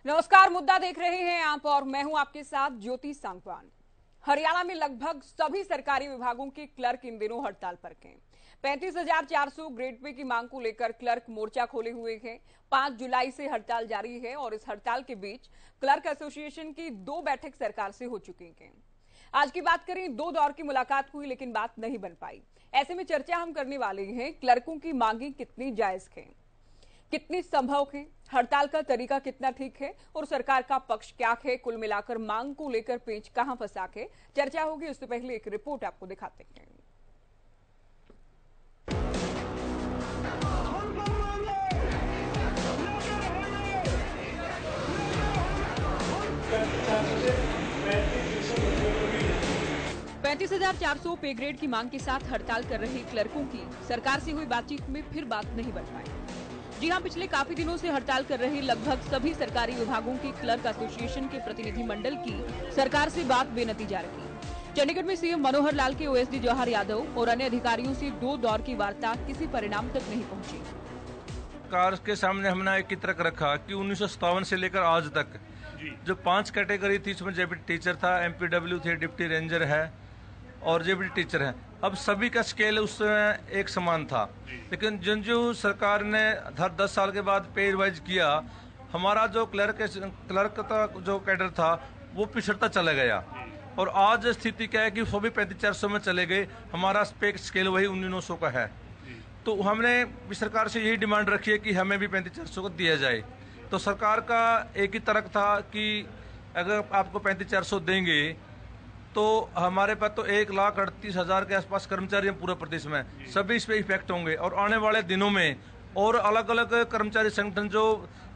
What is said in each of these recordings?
नमस्कार, मुद्दा देख रहे हैं आप और मैं हूं आपके साथ ज्योति सांगवान। हरियाणा में लगभग सभी सरकारी विभागों के क्लर्क इन दिनों हड़ताल पर हैं। 35,400 ग्रेड पे की मांग को लेकर क्लर्क मोर्चा खोले हुए हैं। 5 जुलाई से हड़ताल जारी है और इस हड़ताल के बीच क्लर्क एसोसिएशन की 2 बैठक सरकार से हो चुकी हैं। आज की बात करें, 2 दौर की मुलाकात हुई लेकिन बात नहीं बन पाई। ऐसे में चर्चा हम करने वाले हैं क्लर्कों की मांगे कितनी जायज है, कितनी संभव है, हड़ताल का तरीका कितना ठीक है और सरकार का पक्ष क्या है। कुल मिलाकर मांग को लेकर पेच कहां फंसा है, चर्चा होगी। उससे पहले एक रिपोर्ट आपको दिखाते हैं। पैंतीस 35,400 पे ग्रेड की मांग के साथ हड़ताल कर रहे क्लर्कों की सरकार से हुई बातचीत में फिर बात नहीं बन पाई। जी हां, पिछले काफी दिनों से हड़ताल कर रहे लगभग सभी सरकारी विभागों के क्लर्क एसोसिएशन के प्रतिनिधि मंडल की सरकार से बात बेनतीजा रही। चंडीगढ़ में सीएम मनोहर लाल के ओएसडी जवाहर यादव और अन्य अधिकारियों से 2 दौर की वार्ता किसी परिणाम तक नहीं पहुंची। सरकार के सामने हमने एक ही तर्क रखा कि 1957 से लेकर आज तक जो 5 कैटेगरी थी, उसमें जेबीटी टीचर था, एमपीडब्ल्यू थे, डिप्टी रेंजर है और जेबीटी टीचर है। अब सभी का स्केल उसमें एक समान था, लेकिन जो सरकार ने हर 10 साल के बाद पे रिवाइज किया, हमारा जो क्लर्क का जो कैडर था वो पिछड़ता चला गया। और आज स्थिति क्या है कि वो भी 35,400 में चले गए। हमारा पे स्केल वही 19,900 का है। तो हमने सरकार से यही डिमांड रखी है कि हमें भी 35,400 को दिया जाए। तो सरकार का एक ही तर्क था कि अगर आपको 35,400 देंगे तो हमारे पास तो 1,38,000 के आसपास कर्मचारी हैं पूरे प्रदेश में, सभी इस पे इफेक्ट होंगे। और आने वाले दिनों में और अलग अलग कर्मचारी संगठन जो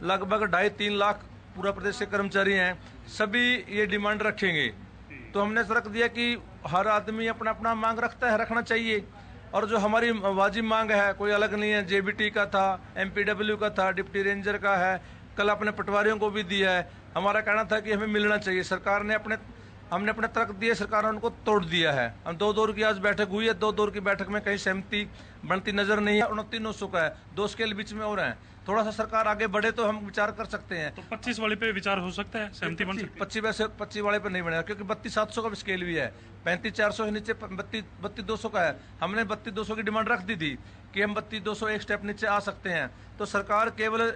लगभग 2.5-3 लाख पूरा प्रदेश के कर्मचारी हैं, सभी ये डिमांड रखेंगे। तो हमने तर्क दिया कि हर आदमी अपना अपना मांग रखता है, रखना चाहिए। और जो हमारी वाजिब मांग है कोई अलग नहीं है। जेबीटी का था, एमपीडब्ल्यू का था, डिप्टी रेंजर का है, कल अपने पटवारियों को भी दिया है। हमारा कहना था कि हमें मिलना चाहिए। सरकार ने हमने अपने तर्क दिए, सरकार ने उनको तोड़ दिया है। हम 2 दौर की आज बैठक हुई है, 2 दौर की बैठक में कहीं सहमति बनती नजर नहीं है। 29,900 का है, 2 स्केल बीच में और हैं। थोड़ा सा सरकार आगे बढ़े तो हम विचार कर सकते हैं। तो 25 वाले पे विचार हो सकता है, सहमति बन सकती है। 25 वाले पे नहीं बनेगा, क्योंकि 32,700 का भी स्केल भी है। 35,400 के नीचे 32,200 का है। हमने 32,200 की डिमांड रख दी थी कि हम 32,200 एक स्टेप नीचे आ सकते हैं। तो सरकार केवल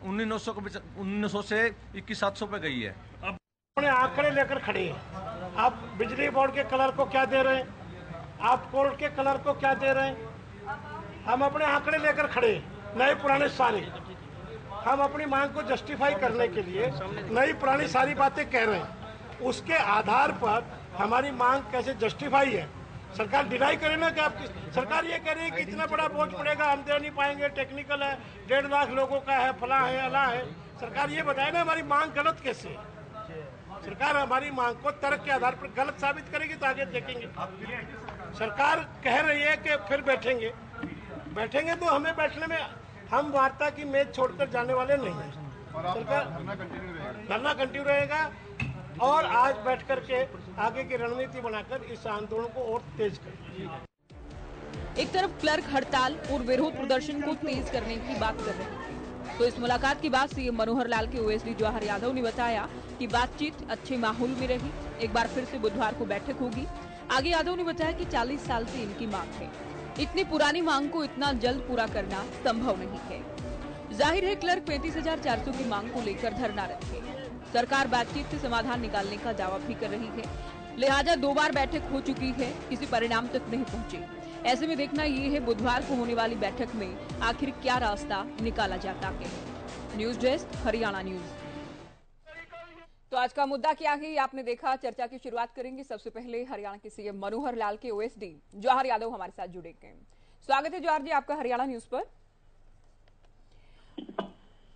19,900 से 21,700 पे गई है। अपने आंकड़े लेकर खड़े हैं। आप बिजली बोर्ड के कलर को क्या दे रहे हैं, आप कोर्ट के कलर को क्या दे रहे हैं। हम अपने आंकड़े लेकर खड़े हैं, नए पुराने सारे। हम अपनी मांग को जस्टिफाई करने के लिए नई पुरानी सारी बातें कह रहे हैं। उसके आधार पर हमारी मांग कैसे जस्टिफाई है। सरकार डिनाई करे ना कि आपकी सरकार ये कह रही है कि इतना बड़ा बोझ पड़ेगा, हम दे नहीं पाएंगे, टेक्निकल है, 1.5 लाख लोगों का है, फला है, अला है। सरकार ये बताए ना हमारी मांग गलत कैसे है। सरकार हमारी मांग को तर्क के आधार पर गलत साबित करेगी तो आगे देखेंगे। सरकार कह रही है कि फिर बैठेंगे तो हमें बैठने में, हम वार्ता की मेज छोड़कर जाने वाले नहीं हैं। सरकार धरना कंटिन्यू रहेगा और आज बैठ करके आगे की रणनीति बनाकर इस आंदोलन को और तेज करेंगे। एक तरफ क्लर्क हड़ताल और विरोध प्रदर्शन को तेज करने की बात कर रहे हैं, तो इस मुलाकात के बाद सीएम मनोहर लाल के ओएसडी जवाहर यादव ने बताया कि बातचीत अच्छे माहौल में रही। एक बार फिर से बुधवार को बैठक होगी। आगे यादव ने बताया कि 40 साल से इनकी मांग है, इतनी पुरानी मांग को इतना जल्द पूरा करना संभव नहीं है। जाहिर है क्लर्क 35,400 की मांग को लेकर धरनारत है। सरकार बातचीत से समाधान निकालने का दावा भी कर रही है, लिहाजा 2 बार बैठक हो चुकी है, किसी परिणाम तक नहीं पहुंची। ऐसे में देखना ये है बुधवार को होने वाली बैठक में आखिर क्या रास्ता निकाला जाता है। News desk, Haryana news. तो आज का मुद्दा क्या है, आपने देखा। चर्चा की शुरुआत करेंगे। सबसे पहले हरियाणा के सीएम मनोहर लाल के ओएसडी जवाहर यादव हमारे साथ जुड़ेंगे। स्वागत है जवाहर जी आपका हरियाणा न्यूज पर।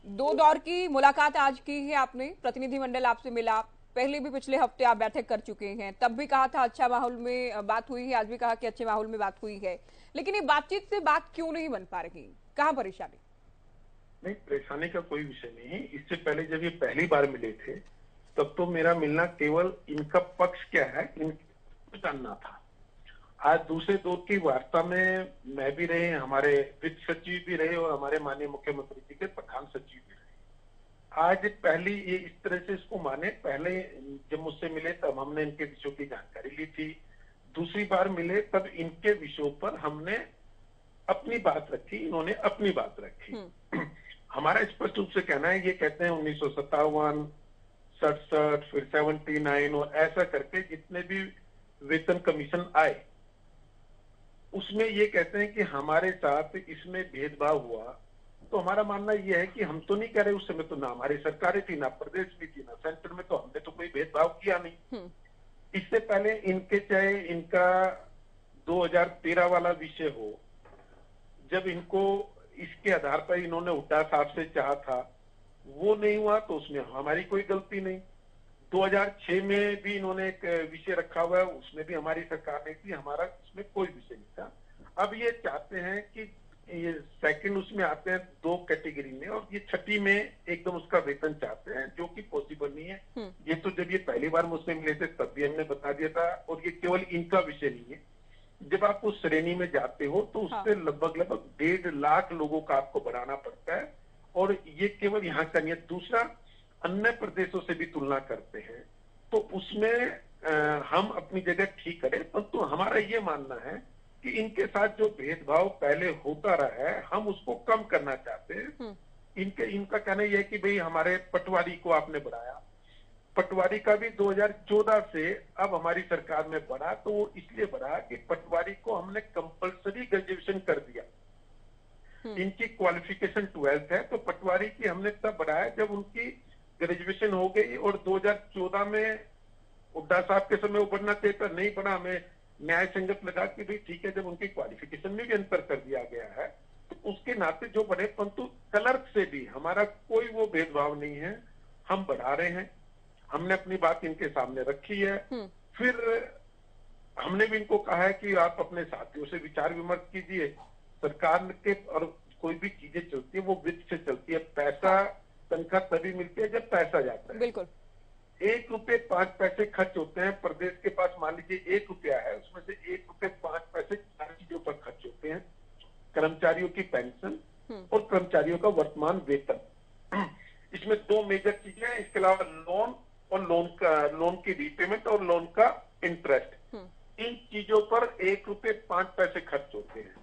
2 दौर की मुलाकात आज की है आपने, प्रतिनिधिमंडल आपसे मिला। पहले भी पिछले हफ्ते आप बैठक कर चुके हैं, तब भी कहा था अच्छा माहौल में बात हुई है, आज भी कहा कि अच्छे माहौल में बात हुई है। लेकिन ये बातचीत से बात क्यों नहीं बन पा रही, कहाँ परेशानी? नहीं, परेशानी का कोई विषय नहीं है। इससे पहले जब ये पहली बार मिले थे तब तो मेरा मिलना केवल इनका पक्ष क्या है इनको जानना था। आज दूसरे दौर की वार्ता में मैं भी रहे, हमारे वित्त सचिव भी रहे और हमारे माननीय मुख्यमंत्री जी के प्रधान सचिव भी रहे। आज पहली ये इस तरह से इसको माने, पहले जब मुझसे मिले तब हमने इनके विषयों की जानकारी ली थी, दूसरी बार मिले तब इनके विषयों पर हमने अपनी बात रखी, इन्होंने अपनी बात रखी। हमारा स्पष्ट रूप से कहना है, ये कहते हैं 1957, 67, फिर 79 और ऐसा करके जितने भी वेतन कमीशन आए उसमें ये कहते हैं कि हमारे साथ इसमें भेदभाव हुआ। तो हमारा मानना यह है कि हम तो नहीं कह रहे, उस समय तो ना हमारी सरकारें थी, ना प्रदेश भी थी, ना सेंटर में, तो हमने तो कोई भेदभाव किया नहीं। इससे पहले इनके चाहे इनका 2013 वाला विषय हो, जब इनको इसके आधार पर इन्होंने हुड्डा साहब से चाहा था, वो नहीं हुआ तो उसमें हमारी कोई गलती नहीं। 2006 में भी इन्होंने एक विषय रखा हुआ है, उसमें भी हमारी सरकार नहीं थी, हमारा उसमें कोई विषय नहीं था। अब ये चाहते हैं कि ये सेकंड उसमें आते हैं 2 कैटेगरी में, और ये छठी में एकदम उसका वेतन चाहते हैं, जो कि पॉसिबल नहीं है। ये तो जब ये पहली बार मुझसे मिले थे तब भी हमने बता दिया था, और ये केवल इनका विषय नहीं है। जब आप उस श्रेणी में जाते हो तो उससे लगभग 1.5 लाख लोगों का आपको बढ़ाना पड़ता है, और ये केवल यहाँ का नहीं है। दूसरा, अन्य प्रदेशों से भी तुलना करते हैं तो उसमें हम अपनी जगह ठीक करें, परंतु हमारा ये मानना है कि इनके साथ जो भेदभाव पहले होता रहा है हम उसको कम करना चाहते हैं। इनका कहना यह है कि भाई हमारे पटवारी को आपने बढ़ाया, पटवारी का भी 2014 से अब हमारी सरकार में बढ़ा, तो वो इसलिए बढ़ा कि पटवारी को हमने कंपलसरी ग्रेजुएशन कर दिया। इनकी क्वालिफिकेशन 12th है, तो पटवारी की हमने तब बढ़ाया जब उनकी ग्रेजुएशन हो गई, और 2014 में हुड्डा साहब के समय वो बढ़ना चाहिए था, नहीं बढ़ा। हमें न्याय संगत लगा कि भाई ठीक है, जब उनकी क्वालिफिकेशन में भी अंतर कर दिया गया है तो उसके नाते जो बढ़े, परंतु क्लर्क से भी हमारा कोई वो भेदभाव नहीं है, हम बढ़ा रहे हैं। हमने अपनी बात इनके सामने रखी है। फिर हमने भी इनको कहा है कि आप अपने साथियों से विचार विमर्श कीजिए। सरकार के और कोई भी चीजें चलती है वो वित्त से चलती है, पैसा तनख्वाह तभी मिलती है जब पैसा जाता है। बिल्कुल। 1 रुपए 5 पैसे खर्च होते हैं। प्रदेश के पास मान लीजिए 1 रुपया है, उसमें से 1 रुपए 5 पैसे 4 चीजों पर खर्च होते हैं, कर्मचारियों की पेंशन और कर्मचारियों का वर्तमान वेतन। इसमें 2 मेजर चीजें हैं, इसके अलावा लोन और लोन की रीपेमेंट और लोन का इंटरेस्ट। इन चीजों पर 1 रुपए 5 पैसे खर्च होते हैं।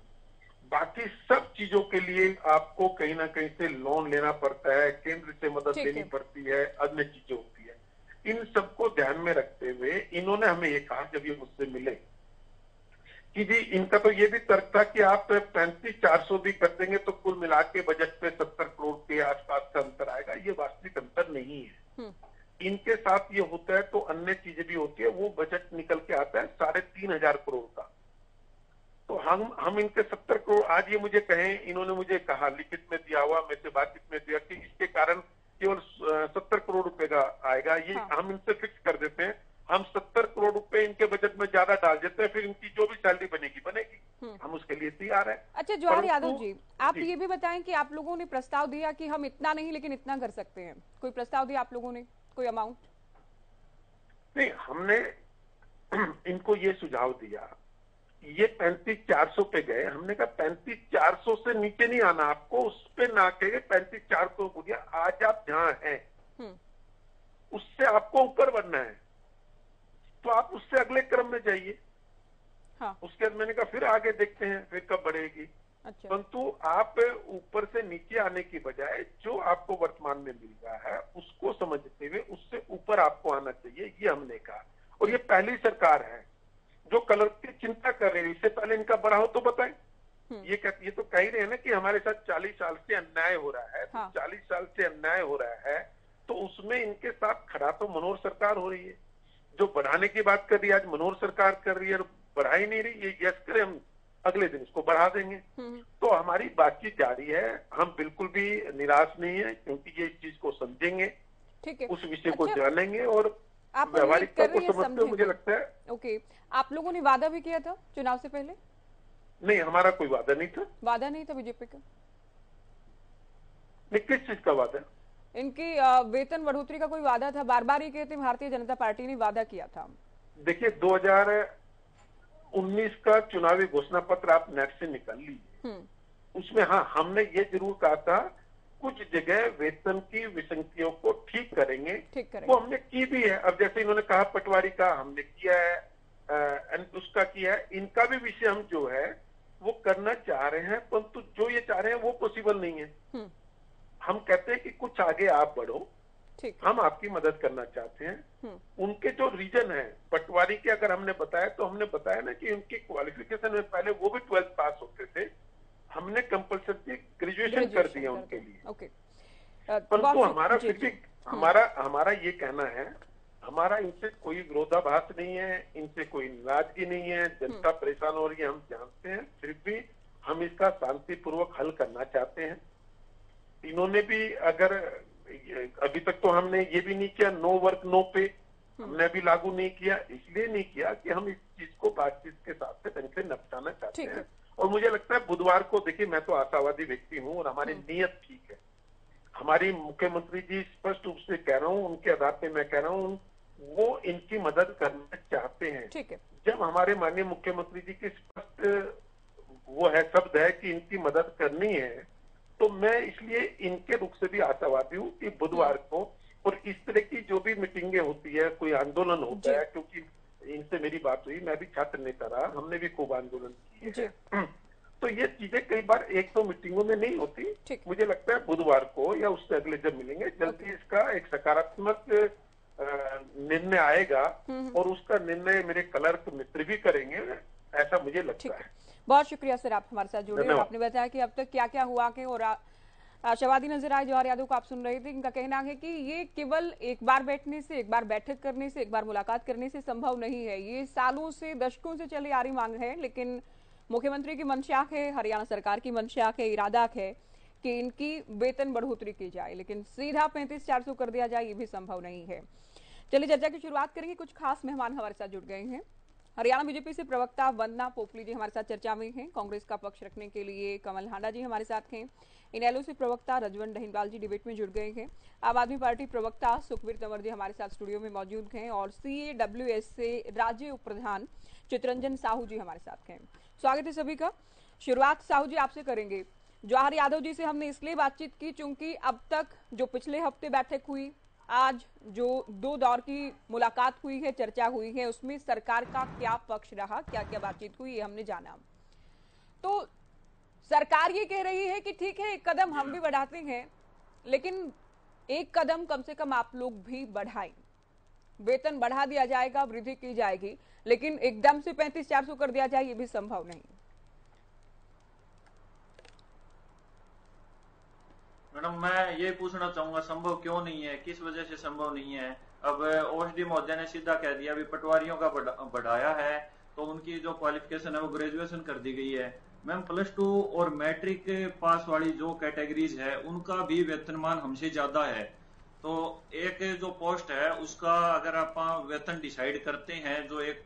बाकी सब चीजों के लिए आपको कहीं ना कहीं से लोन लेना पड़ता है, केंद्र से मदद लेनी पड़ती है, अन्य चीजें होती है। इन सबको ध्यान में रखते हुए इन्होंने हमें ये कहा जब ये मुझसे मिले कि जी इनका तो ये भी तर्क था कि आप 35,400 भी कर देंगे तो कुल मिला के बजट पे 70 करोड़ के आसपास का अंतर आएगा। ये वास्तविक अंतर नहीं है। इनके साथ ये होता है तो अन्य चीजें भी होती है, वो बजट निकल के आता है 3,500 करोड़ का। तो हम इनके 70 करोड़, आज ये मुझे कहें, इन्होंने मुझे कहा लिखित में दिया हुआ, मेरे से बातचीत में दिया कि इसके कारण केवल 70 करोड़ रुपए का आएगा। ये हम इनसे फिक्स कर देते हैं, हम 70 करोड़ रुपए इनके बजट में ज्यादा डाल देते हैं, फिर इनकी जो भी सैलरी बनेगी हम उसके लिए तैयार है। अच्छा जवाहर यादव जी, आप ये भी बताएं कि आप लोगों ने प्रस्ताव दिया कि हम इतना नहीं लेकिन इतना कर सकते हैं, कोई प्रस्ताव दिया आप लोगों ने, कोई अमाउंट? नहीं, हमने इनको ये सुझाव दिया, ये 35,400 पे गए, हमने कहा 35,400 से नीचे नहीं आना आपको, उस पे ना कहे 35,400 को दिया। आज आप जहां हैं उससे आपको ऊपर बढ़ना है तो आप उससे अगले क्रम में जाइए। उसके बाद मैंने कहा फिर आगे देखते हैं फिर कब बढ़ेगी। परंतु आप ऊपर से नीचे आने की बजाय जो आपको वर्तमान में मिल रहा है उसको समझते हुए उससे ऊपर आपको आना चाहिए, ये हमने कहा। और ये पहली सरकार है जो क्लर्क की चिंता कर रही है। इससे पहले इनका बढ़ा हो तो बताएं। ये तो कह ही रहे हैं ना कि हमारे साथ 40 साल से अन्याय हो रहा है। तो 40 साल से अन्याय हो रहा है तो उसमें इनके साथ खड़ा तो मनोहर सरकार हो रही है। जो बढ़ाने की बात कर रही है आज मनोहर सरकार कर रही है, बढ़ा ही नहीं रही। ये यस करे, हम अगले दिन इसको बढ़ा देंगे। तो हमारी बातचीत जारी है, हम बिल्कुल भी निराश नहीं है, क्योंकि ये इस चीज को समझेंगे, उस विषय को जानेंगे और आप व्यवहारिकता को समझते मुझे लगता है। ओके, आप लोगों ने वादा भी किया था चुनाव से पहले? नहीं, हमारा कोई वादा नहीं था। वादा नहीं था बीजेपी का? किस चीज का वादा? इनकी वेतन बढ़ोतरी का कोई वादा था? बार बार ये कहते भारतीय जनता पार्टी ने वादा किया था। देखिए 2019 का चुनावी घोषणा पत्र आप नेट से निकाल लीजिए, उसमें हाँ हमने ये जरूर कहा था कुछ जगह वेतन की विसंगतियों को ठीक करेंगे। वो हमने की भी है। अब जैसे इन्होंने कहा पटवारी का हमने किया है, उसका किया है। इनका भी विषय हम जो है वो करना चाह रहे हैं, परंतु जो ये चाह रहे हैं वो पॉसिबल नहीं है। हम कहते हैं कि कुछ आगे आप बढ़ो, हम आपकी मदद करना चाहते हैं। उनके जो रीजन है पटवारी के, अगर हमने बताया तो हमने बताया ना कि उनकी क्वालिफिकेशन में पहले वो भी 12th पास होते थे, हमने कंपल्सरी ग्रेजुएशन कर दिया उनके लिए। परंतु हमारा फिर भी हमारा ये कहना है, हमारा इनसे कोई विरोधाभास नहीं है, इनसे कोई नाराजगी नहीं है। जनता परेशान हो रही है, हम जानते हैं, फिर भी हम इसका शांतिपूर्वक हल करना चाहते हैं। इन्होंने भी अगर अभी तक तो हमने ये भी नहीं किया, नो वर्क नो पे हमने अभी लागू नहीं किया, इसलिए नहीं किया कि हम इस चीज को बातचीत के साथ से ढंग से निपटाना चाहते हैं। और मुझे लगता है बुधवार को, देखिए मैं तो आशावादी व्यक्ति हूँ और हमारी नीयत ठीक है। हमारी मुख्यमंत्री जी स्पष्ट रूप से कह रहा हूँ, उनके आधार पे मैं कह रहा हूँ, वो इनकी मदद करना चाहते हैं। जब हमारे माननीय मुख्यमंत्री जी की स्पष्ट वो है शब्द है कि इनकी मदद करनी है, तो मैं इसलिए इनके रुख से भी आशावादी हूँ कि बुधवार को, और इस तरह की जो भी मीटिंगें होती है, कोई आंदोलन होता है, क्योंकि इनसे मेरी बात हुई, मैं भी छात्र नेता रहा, हमने भी खूब आंदोलन किए हैं। तो ये चीजें कई बार 100 मीटिंगों में नहीं होती। मुझे लगता है बुधवार को या उससे अगले जब मिलेंगे, जल्दी इसका एक सकारात्मक निर्णय आएगा और उसका निर्णय मेरे क्लर्क मित्र भी करेंगे, ऐसा मुझे लगता है। बहुत शुक्रिया सर, आप हमारे साथ जुड़े और आपने बताया कि अब तक क्या क्या हुआ के, और आशावादी नजर आए जवाहर यादव को आप सुन रहे थे। इनका कहना है कि ये केवल एक बार बैठने से, एक बार बैठक करने से, एक बार मुलाकात करने से संभव नहीं है। ये सालों से, दशकों से चली आ रही मांग है, लेकिन मुख्यमंत्री की मंशा है, हरियाणा सरकार की मंशा है, इरादा है कि इनकी वेतन बढ़ोतरी की जाए, लेकिन सीधा 35,400 कर दिया जाए, ये भी संभव नहीं है। चलिए चर्चा की शुरुआत करेंगे। कुछ खास मेहमान हमारे साथ जुड़ गए हैं। हरियाणा बीजेपी से प्रवक्ता वंदना पोपली जी हमारे साथ चर्चा में हैं। कांग्रेस का पक्ष रखने के लिए कमल हांडा जी हमारे साथ हैं। इनेलो से प्रवक्ता रजवंत दहिनवाल जी डिबेट में जुड़ गए हैं। आम आदमी पार्टी प्रवक्ता सुखबीर तंवर जी हमारे साथ स्टूडियो में मौजूद हैं, और CAWS से राज्य उप प्रधान चितरंजन साहू जी हमारे साथ हैं। स्वागत है सभी का। शुरुआत साहू जी आपसे करेंगे। जवाहर यादव जी से हमने इसलिए बातचीत की चूंकि अब तक जो पिछले हफ्ते बैठक हुई, आज जो 2 दौर की मुलाकात हुई है, चर्चा हुई है, उसमें सरकार का क्या पक्ष रहा, क्या क्या बातचीत हुई, ये हमने जाना। तो सरकार ये कह रही है कि ठीक है, एक कदम हम भी बढ़ाते हैं, लेकिन एक कदम कम से कम आप लोग भी बढ़ाएं। वेतन बढ़ा दिया जाएगा, वृद्धि की जाएगी, लेकिन एकदम से 35,400 कर दिया जाए, ये भी संभव नहीं। मैडम, मैं ये पूछना चाहूंगा, संभव क्यों नहीं है, किस वजह से संभव नहीं है? अब OSD महोदय ने सीधा कह दिया, अभी पटवारियों का बढ़ाया है तो उनकी जो क्वालिफिकेशन है वो ग्रेजुएशन कर दी गई है। मैम, +2 और मैट्रिक पास वाली जो कैटेगरीज है उनका भी वेतनमान हमसे ज्यादा है। तो एक जो पोस्ट है उसका अगर आप वेतन डिसाइड करते हैं, जो एक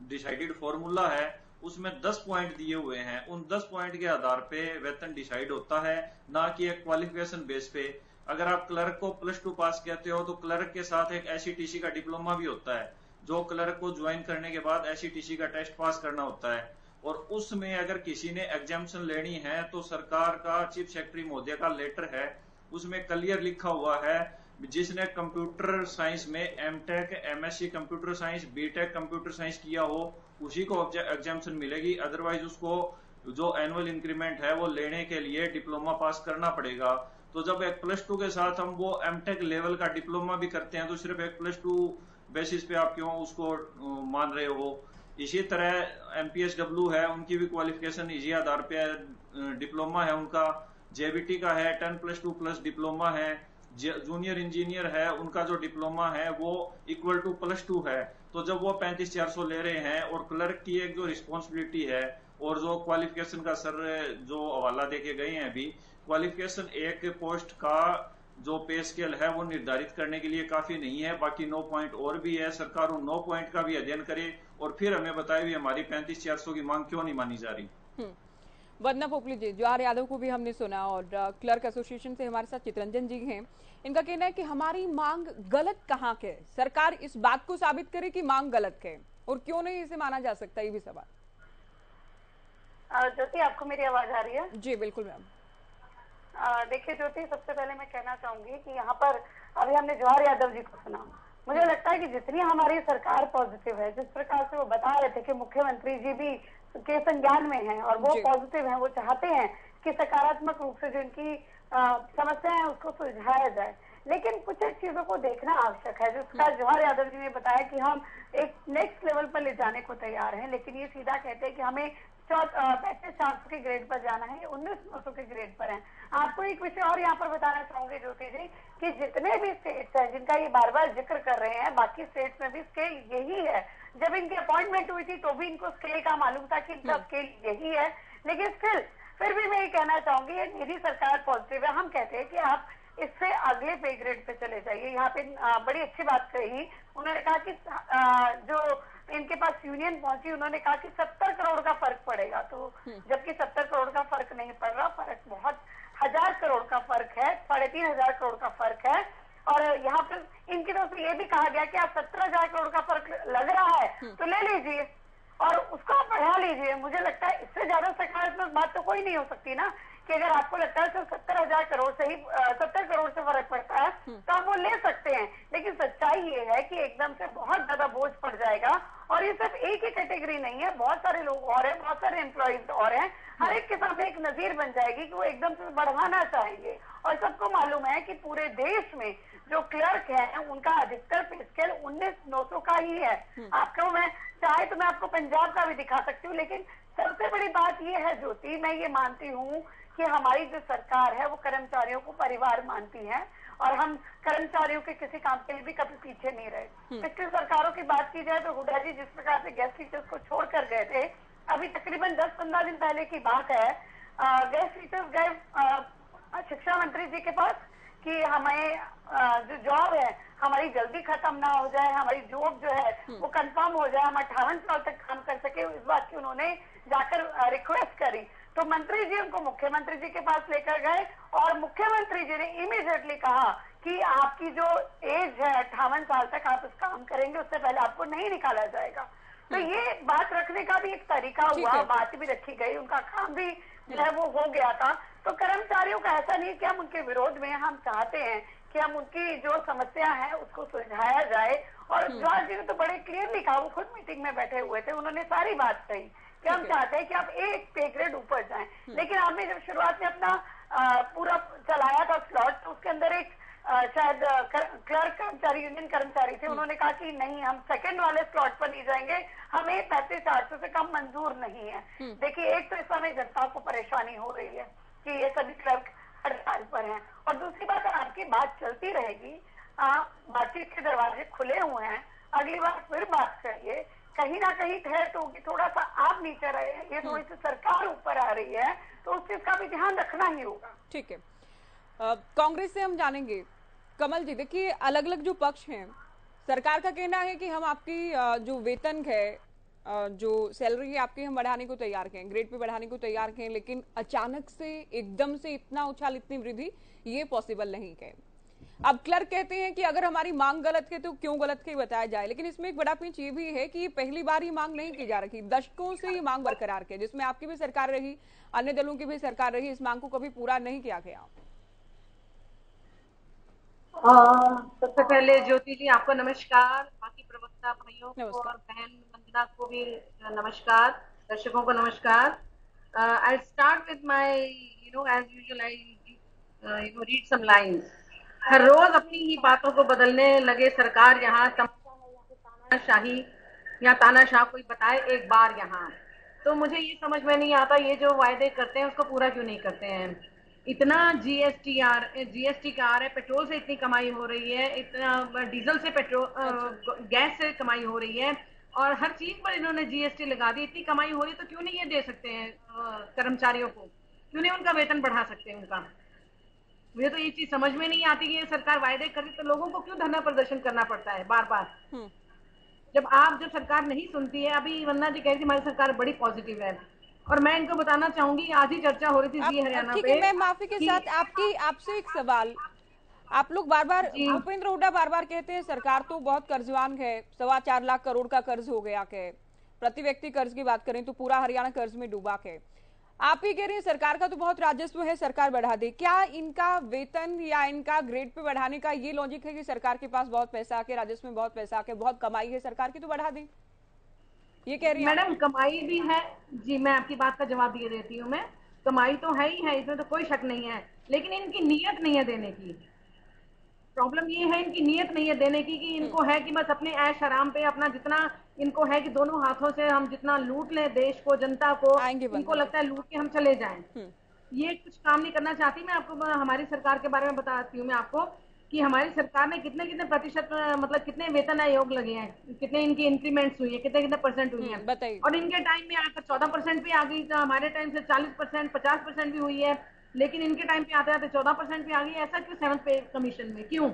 डिसाइडेड फॉर्मूला है उसमें 10 पॉइंट दिए हुए हैं, उन 10 पॉइंट के आधार पे वेतन डिसाइड होता है, ना कि एक क्वालिफिकेशन बेस पे। अगर आप क्लर्क को +2 पास कहते हो तो क्लर्क के साथ एक SCTC का डिप्लोमा भी होता है, जो क्लर्क को ज्वाइन करने के बाद SCTC का टेस्ट पास करना होता है। और उसमें अगर किसी ने एग्जामिनेशन लेनी है तो सरकार का चीफ सेक्रेटरी महोदय का लेटर है, उसमें क्लियर लिखा हुआ है जिसने कंप्यूटर साइंस में M.Tech, MSc computer science, B.Tech computer science किया हो उसी को एग्जामिनेशन मिलेगी। अदरवाइज उसको जो एनुअल इंक्रीमेंट है वो लेने के लिए डिप्लोमा पास करना पड़ेगा। तो जब एक +2 के साथ हम वो M.Tech लेवल का डिप्लोमा भी करते हैं तो सिर्फ एक +2 बेसिस पे आप क्यों उसको मान रहे हो? इसी तरह MPSW है, उनकी भी क्वालिफिकेशन इसी आधार पे डिप्लोमा है उनका। JBT का है 10+2+ डिप्लोमा है। जूनियर इंजीनियर है, उनका जो डिप्लोमा है वो इक्वल टू +2 है। तो जब वो 35,400 ले रहे हैं और क्लर्क की एक जो रिस्पॉन्सिबिलिटी है और जो क्वालिफिकेशन का सर जो हवाला देके गए हैं, अभी क्वालिफिकेशन एक पोस्ट का जो पे स्केल है वो निर्धारित करने के लिए काफी नहीं है, बाकी 9 पॉइंट और भी है। सरकार उन 9 पॉइंट का भी अध्ययन करे और फिर हमें बताए भी हमारी 35,400 की मांग क्यों नहीं मानी जा रही। वंदना पोपली जी, जवाहर यादव को भी हमने सुना, और क्लर्क एसोसिएशन से हमारे साथ चितरंजन जी हैं। इनका कहना है कि हमारी मांग गलत कहाँ है, सरकार इस बात को साबित करे कि मांग गलत है, और क्यों नहीं इसे माना जा सकता, ये भी सवाल। ज्योति, आपको मेरी आवाज आ रही है? जी बिल्कुल मैम। देखिए ज्योति, सबसे पहले मैं कहना चाहूंगी कि यहाँ पर अभी हमने जवाहर यादव जी को सुना। मुझे लगता है कि जितनी हमारी सरकार पॉजिटिव है, जिस प्रकार से वो बता रहे थे कि मुख्यमंत्री जी भी के संज्ञान में हैं और वो पॉजिटिव हैं, वो चाहते हैं कि सकारात्मक रूप से जो इनकी समस्या है उसको सुलझाया जाए, लेकिन कुछ एक चीजों को देखना आवश्यक है। जिसका जवाहर यादव जी ने बताया कि हम एक नेक्स्ट लेवल पर ले जाने को तैयार हैं, लेकिन ये सीधा कहते हैं कि हमें 35,400 के ग्रेड पर जाना है, 19,900 के ग्रेड पर है। आपको एक विषय और यहाँ पर बताना चाहूंगी ज्योति जी, कि जितने भी स्टेट्स हैं जिनका ये बार बार जिक्र कर रहे हैं, बाकी स्टेट्स में भी स्केल यही है। जब इनकी अपॉइंटमेंट हुई थी तो भी इनको स्केल का मालूम था कि इनका स्केल यही है, लेकिन फिर भी मैं ये कहना चाहूंगी मेरी सरकार पॉजिटिव है। हम कहते हैं कि आप इससे अगले पे ग्रेड पे चले जाइए। यहाँ पे बड़ी अच्छी बात कही उन्होंने, कहा कि जो इनके पास यूनियन पहुंची, उन्होंने कहा कि 70 करोड़ का फर्क पड़ेगा, तो जबकि 70 करोड़ का फर्क नहीं पड़ रहा, फर्क बहुत 1000 करोड़ का फर्क है, 3,500 करोड़ का फर्क है। और यहाँ पर इनकी तरफ से ये भी कहा गया कि आप 17,000 करोड़ का फर्क लग रहा है तो ले लीजिए और उसको आप बढ़ा लीजिए। मुझे लगता है इससे ज्यादा सकारात्मक बात तो कोई नहीं हो सकती ना, कि अगर आपको लगता है सिर्फ 70,000 करोड़ से ही 70 करोड़ से फर्क पड़ता है तो आप वो ले सकते हैं, लेकिन सच्चाई ये है कि एकदम से बहुत ज्यादा बोझ पड़ जाएगा। और ये सिर्फ एक ही कैटेगरी नहीं है, बहुत सारे लोग और हैं, बहुत सारे एम्प्लॉइज और हैं, हर एक के साथ एक नजीर बन जाएगी कि वो एकदम से बढ़वाना चाहेंगे। और सबको मालूम है कि पूरे देश में जो क्लर्क है उनका अधिकतर पे स्केल 19,900 का ही है। आपको मैं चाहे तो मैं आपको पंजाब का भी दिखा सकती हूँ, लेकिन सबसे बड़ी बात यह है ज्योति, मैं ये मानती हूँ कि हमारी जो सरकार है वो कर्मचारियों को परिवार मानती है और हम कर्मचारियों के किसी काम के लिए भी कभी पीछे नहीं रहे। पिछली सरकारों की बात की जाए तो हुड्डा जी जिस प्रकार से गेस्ट टीचर्स को छोड़कर गए थे, अभी तकरीबन 10-15 दिन पहले की बात है, गेस्ट टीचर्स गए शिक्षा मंत्री जी के पास कि हमें जो जॉब है हमारी जल्दी खत्म ना हो जाए, हमारी जॉब जो है वो कंफर्म हो जाए, हम 58 साल तक काम कर सके, इस बात की उन्होंने जाकर रिक्वेस्ट करी। तो मंत्री जी उनको मुख्यमंत्री जी के पास लेकर गए और मुख्यमंत्री जी ने इमीडिएटली कहा कि आपकी जो एज है 58 साल तक आप इस काम करेंगे, उससे पहले आपको नहीं निकाला जाएगा। तो ये बात रखने का भी एक तरीका हुआ, बात भी रखी गई, उनका काम भी जो है वो हो गया था। तो कर्मचारियों का ऐसा नहीं कि हम उनके विरोध में, हम चाहते हैं कि हम उनकी जो समस्या है उसको सुलझाया जाए। और जवाहर जी ने तो बड़े क्लियरली कहा, वो खुद मीटिंग में बैठे हुए थे, उन्होंने सारी बात कही कि हम चाहते हैं कि आप एक पे ग्रेड ऊपर जाएं। लेकिन आपने जब शुरुआत में अपना पूरा चलाया था स्लॉट, तो उसके अंदर एक शायद क्लर्क कर्मचारी, यूनियन कर्मचारी थे, उन्होंने कहा कि नहीं हम सेकंड वाले स्लॉट पर नहीं जाएंगे, हमें 35,800 से कम मंजूर नहीं है। देखिए, एक तो इस समय जनता को परेशानी हो रही है कि ये सभी क्लर्क हड़ताल पर हैं, और दूसरी बात आपकी बात चलती रहेगी, बातचीत के दरवाजे खुले हुए हैं, अगली बार फिर बात करिए, कहीं ना कहीं ठहर तो होगी, थोड़ा सा आप नीचे रहे, ये थोड़ी सी सरकार ऊपर आ रही है, तो उस चीज का भी ध्यान रखना ही होगा। ठीक है, कांग्रेस से हम जानेंगे। कमल जी, देखिए अलग अलग जो पक्ष हैं, सरकार का कहना है कि हम आपकी जो वेतन है, जो सैलरी है आपकी, हम बढ़ाने को तैयार हैं, ग्रेड पे बढ़ाने को तैयार हैं, लेकिन अचानक से एकदम से इतना उछाल, इतनी वृद्धि ये पॉसिबल नहीं है। अब क्लर्क कहते हैं कि अगर हमारी मांग गलत है तो क्यों गलत है बताया जाए, लेकिन इसमें एक बड़ा पिंच ये भी है कि ये पहली बार ही मांग नहीं की जा रही, दशकों से ये मांग बरकरार है, जिसमें आपकी भी सरकार रही, अन्य दलों की भी सरकार रही, इस मांग को कभी पूरा नहीं किया गया। सबसे पहले ज्योति जी आपको नमस्कार, बाकी प्रवक्ता भाइयों को और बहन वंदना को भी नमस्कार, दर्शकों को नमस्कार। I start with my as usual I read some lines. हर रोज अपनी ही बातों को बदलने लगे सरकार, यहाँ तानाशाही या तानाशाह कोई बताए एक बार यहाँ। तो मुझे ये समझ में नहीं आता, ये जो वायदे करते हैं उसको पूरा क्यों नहीं करते हैं। इतना जीएसटी आ रहा है, पेट्रोल से इतनी कमाई हो रही है, इतना डीजल से, गैस से कमाई हो रही है, और हर चीज पर इन्होंने जीएसटी लगा दी। इतनी कमाई हो रही तो क्यों नहीं ये दे सकते हैं कर्मचारियों को, क्यों नहीं उनका वेतन बढ़ा सकते हैं उनका। मुझे तो ये चीज समझ में नहीं आती कि ये सरकार वायदे कर रही तो लोगों को क्यों धरना प्रदर्शन करना पड़ता है बार बार। जब सरकार नहीं सुनती है, अभी वंदना जी कह रही थी हमारी सरकार बड़ी पॉजिटिव है, और मैं इनको बताना चाहूंगी, आज ही चर्चा हो रही थी जी हरियाणा पे। मैं माफी के साथ आपसे एक सवाल, आप लोग बार बार, भूपेंद्र हुड्डा बार बार कहते हैं सरकार तो बहुत कर्जवान है, 4.25 लाख करोड़ का कर्ज हो गया है, प्रति व्यक्ति कर्ज की बात करें तो पूरा हरियाणा कर्ज में डूबा है। आप ही कह रही हैं सरकार का तो बहुत राजस्व है, सरकार बढ़ा दे। क्या इनका वेतन या इनका ग्रेड पे बढ़ाने का ये लॉजिक है कि सरकार के पास बहुत पैसा आके, राजस्व में बहुत पैसा आके, बहुत कमाई है सरकार की, तो बढ़ा दें, ये कह रही हैं मैडम? कमाई भी है जी, मैं आपकी बात का जवाब दे देती हूँ। मैं कमाई तो है ही है, इसमें तो कोई शक नहीं है, लेकिन इनकी नीयत नहीं है देने की। प्रॉब्लम ये है, इनकी नीयत नहीं है देने की, कि इनको है कि बस अपने ऐश आराम पे अपना जितना इनको है कि दोनों हाथों से हम जितना लूट लें देश को, जनता को, इनको लगता है लूट के हम चले जाएं। ये कुछ काम नहीं करना चाहती। मैं आपको हमारी सरकार के बारे में बताती हूँ मैं आपको कि हमारी सरकार ने कितने कितने प्रतिशत, मतलब कितने वेतन आयोग लगे हैं, कितने इनकी इंक्रीमेंट्स हुई है, कितने कितने परसेंट हुई है। और इनके टाइम में आकर 14% भी आ गई, तो हमारे टाइम से 40%, 50% भी हुई है, लेकिन इनके टाइम पे आते आते 14% भी आ गई। ऐसा क्यों 7th पे कमीशन में, क्यों?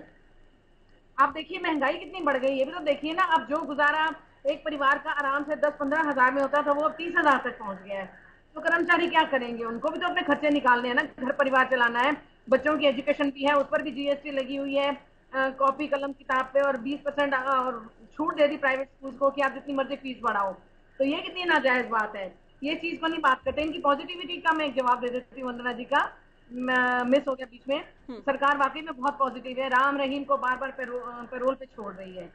आप देखिए महंगाई कितनी बढ़ गई, ये भी तो देखिए ना। अब जो गुजारा एक परिवार का आराम से 10-15 हजार में होता था, वो अब 30 हजार तक पहुंच गया है। तो कर्मचारी क्या करेंगे? उनको भी तो अपने खर्चे निकालने हैं ना, घर परिवार चलाना है। बच्चों की एजुकेशन भी है, उस पर भी जीएसटी लगी हुई है, कॉपी कलम किताब पे, और 20% और छूट दे दी प्राइवेट स्कूल को कि आप जितनी मर्जी फीस बढ़ाओ। तो ये कितनी नाजायज बात है, ये चीज पर नहीं बात करते। इनकी पॉजिटिविटी का मैं एक जवाब दे देती हूँ वंदना जी का, मिस हो गया बीच में। सरकार वाकई में बहुत पॉजिटिव है, राम रहीम को बार बार पैरोल पे छोड़ रही है,